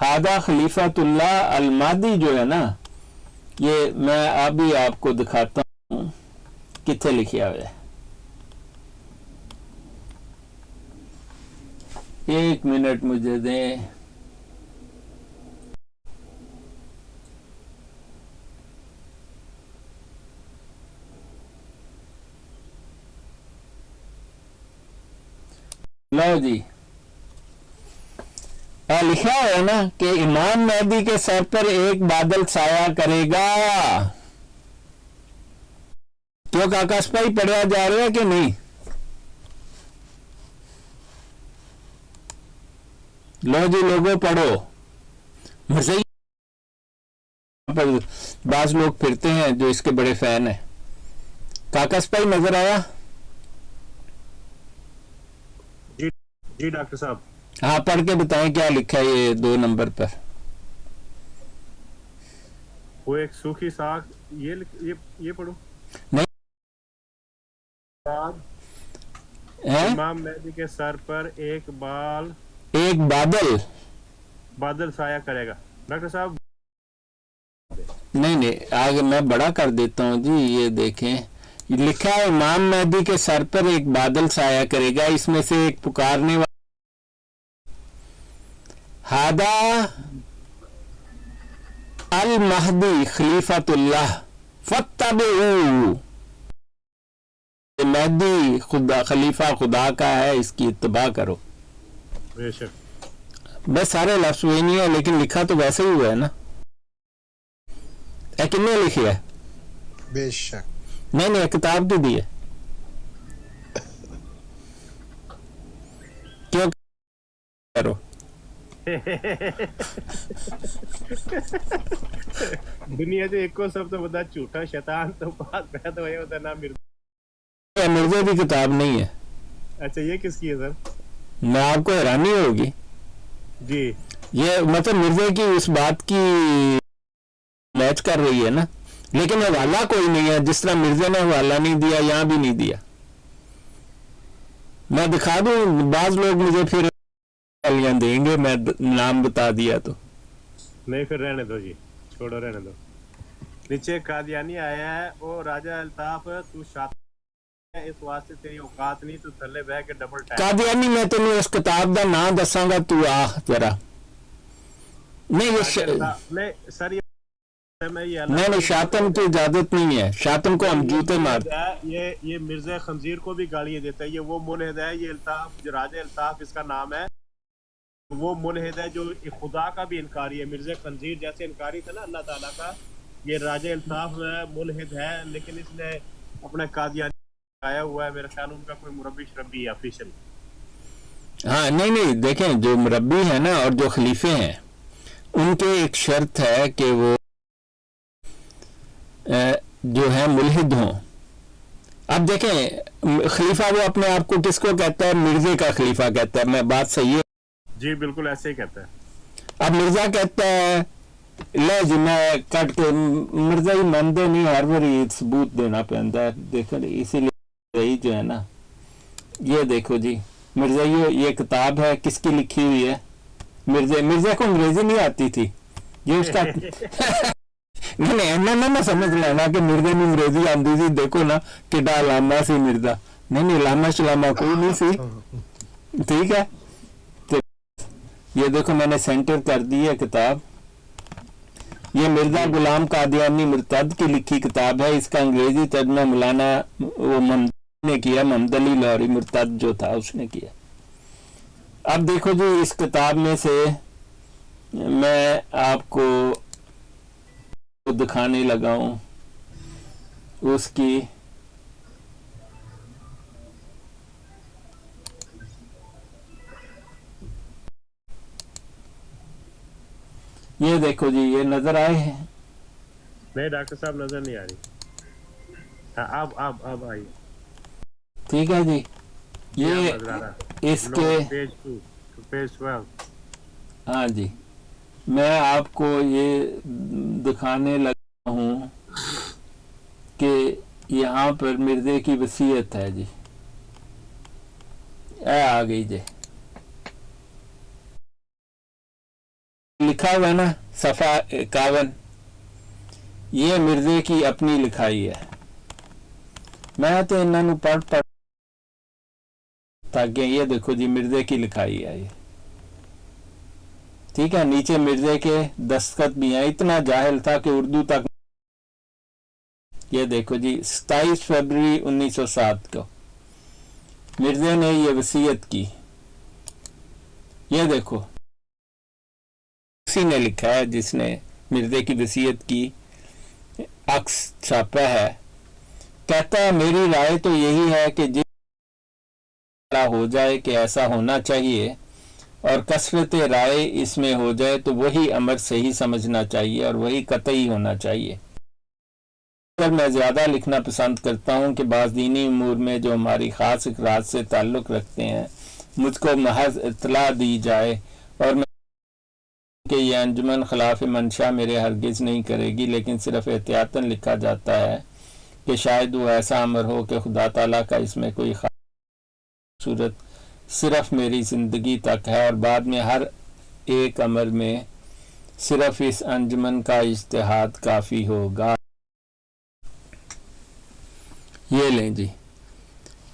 हादा खलीफातुल्लाह अल-मादी जो है ना, ये मैं अभी आपको दिखाता हूँ कितने लिखा हुआ है। 1 मिनट मुझे दें। लो जी, लिखा है ना कि इमाम मेहदी के सर पर एक बादल साया करेगा। क्यों काका सिपाही पढ़ा जा रहा है कि नहीं? लो जी लोगों पढ़ो। मरज़ई पर बाज लोग फिरते हैं जो इसके बड़े फैन हैं। काका सिपाही नजर आया? जी जी डॉक्टर साहब। हाँ पढ़ के बताएं क्या लिखा है ये 2 नंबर पर। वो एक सूखी साख, ये पढ़ो। नहीं है? इमाम मेहदी के सर पर एक बादल साया करेगा। डॉक्टर साहब नहीं आगे मैं बड़ा कर देता हूँ जी। ये देखें, लिखा है इमाम मेहदी के सर पर एक बादल साया करेगा, इसमें से एक पुकारने वाला हादा अल महदी खलीफातुल्लाह फत्तबिऊ। मेहदी खुदा खलीफा खुदा का है, इसकी इत्तबा करो। बेशक। बस सारे लफ्ज वही नहीं है, लेकिन लिखा तो वैसे ही हुआ है ना। कितने लिखी है? बेशक। नहीं किताब की दी है। क्यों करो? दुनिया से एक को सब तो बता झूठा शैतान तो बात पैदा होया होता ना मिर्जा। मिर्जे की किताब नहीं है। अच्छा ये किसकी है सर? मैं आपको हैरानी होगी जी। ये मतलब मिर्जे की उस बात की मैच कर रही है ना, लेकिन हवाला कोई नहीं है। जिस तरह मिर्जे ने हवाला नहीं दिया, यहां भी नहीं दिया। मैं दिखा दूं, बाज लोग मुझे फिर गालियां देंगे मैं नाम बता दिया तो। नहीं फिर रहने दो जी, छोड़ो रहने दो। नीचे कादियानी आया है, ओ राजा अल्ताफ तू शातिर है, इस वास्ते तेरी औकात नहीं, तू थल्ले बह के डबल टैप। कादियानी मैं तेन उस किताब का नाम दसांगा, तू आ जरा। नहीं नहीं सर नहीं शातम की इजाजत नहीं है। शातम को हम जूते मार। ये मिर्जा खंजीर को भी गालियां देता है। ये वो मुनहिद है, ये अल्ताफ जो राजा अल्ताफ इसका नाम है, वो मुनहिद है जो खुदा का भी इनकारी है। मिर्जा खंजीर जैसे इनकारी था ना अल्लाह ताला का, ये राजा अल्ताफ मुनहिद है, लेकिन इसने अपने कादियानी आया हुआ है। मेरे ख्याल उनका कोई मुरब्बी शरब्बी है ऑफिशियल। हाँ नहीं देखें, जो मुरब्बी है ना और जो खलीफे हैं उनके एक शर्त है कि वो जो है मुल्हिद हों। अब देखें खलीफा वो अपने आप को किसको कहता है? मिर्जे का खलीफा कहता है। मैं बात सही है? जी बिल्कुल ऐसे ही कहता है। अब मिर्जा कहता है ले जी मैं कट के मिर्जा ही मानते नहीं, हर बारी सबूत देना पैंदा है। देखो इसीलिए यही जो है ना, ये देखो जी मिर्जा ये किताब है, किसकी लिखी हुई है? मिर्जा को अंग्रेजी नहीं आती थी, ये उसका नहीं ना समझ लेना कि मिर्जे ने अंग्रेजी आती थी। देखो ना किडा अलामा सी मिर्जा। नहीं लामा शलामा कोई नहीं सी। ठीक है, तो ये देखो मैंने सेंटर कर दी है किताब। ये मिर्जा गुलाम कादियानी मुर्तद की लिखी किताब है। इसका अंग्रेजी तर्जुमा मौलाना वो ने किया, मोहम्मद अली लाहौरी मुर्तद जो था उसने किया। अब देखो जी इस किताब में से मैं आपको दिखाने लगा हूं उसकी ये देखो जी, ये नजर आए हैं? नहीं डॉक्टर साहब नजर नहीं आ रही। हाँ, अब आई। ठीक है जी, ये इसके पेज 12। हाँ जी, मैं आपको ये दिखाने लगा हूं कि यहाँ पर मिर्जे की वसीयत है जी। आ गई जी। लिखा हुआ ना सफ़ा 51, ये मिर्जे की अपनी लिखाई है। मैं तो इन्होंने पढ़ ताकि ये देखो जी मिर्जे की लिखाई है ये, ठीक है। नीचे मिर्जे के दस्तखत भी हैं। इतना जाहिल था कि उर्दू तक, ये देखो जी 27 फरवरी 1907 को मिर्जे ने ये वसीयत की। ये देखो उसी ने लिखा है जिसने मिर्जे की वसीयत की, अक्स छापा है। कहता है मेरी राय तो यही है कि जिस हो जाए कि ऐसा होना चाहिए और कसरत राय इसमें हो जाए तो वही अमर सही समझना चाहिए और वही कतई होना चाहिए। पर मैं ज़्यादा लिखना पसंद करता हूँ कि बाज़ दीनी उमूर में जो हमारी ख़ास इक़रार से ताल्लुक़ रखते हैं मुझको महज इत्तला दी जाए, और मैं कि यह अंजुमन खिलाफ मंशा मेरे हरगिज़ नहीं करेगी, लेकिन सिर्फ एहतियातन लिखा जाता है कि शायद वो ऐसा अमर हो कि खुदा ताला का इसमें कोई खास सूरत सिर्फ मेरी ज़िंदगी तक है, और बाद में हर एक अमर में सिर्फ इस अंजुमन का इज्तिहाद काफ़ी होगा। ये लें जी,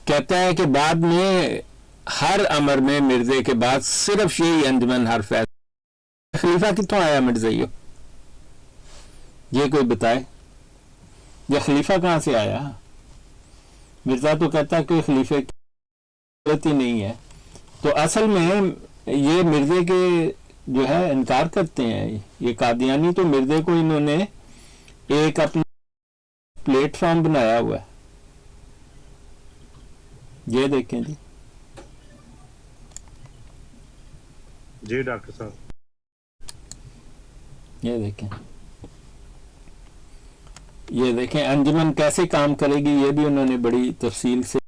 कहता है कि बाद में हर अमर में मिर्जे के बाद सिर्फ यही अंजुमन हर फैसला। खलीफा कितों आया मिर्ज़इयो, ये कोई बताए, ये खलीफा कहाँ से आया? मिर्जा तो कहता है कि खलीफे की जरूरत ही नहीं है। तो असल में ये मिर्जे के जो है इनकार करते हैं ये कादियानी। तो मिर्जे को इन्होंने एक अपना प्लेटफॉर्म बनाया हुआ है। ये देखें जी, जी डॉक्टर साहब, ये देखें, ये देखें अंजुमन कैसे काम करेगी, ये भी उन्होंने बड़ी तफसील से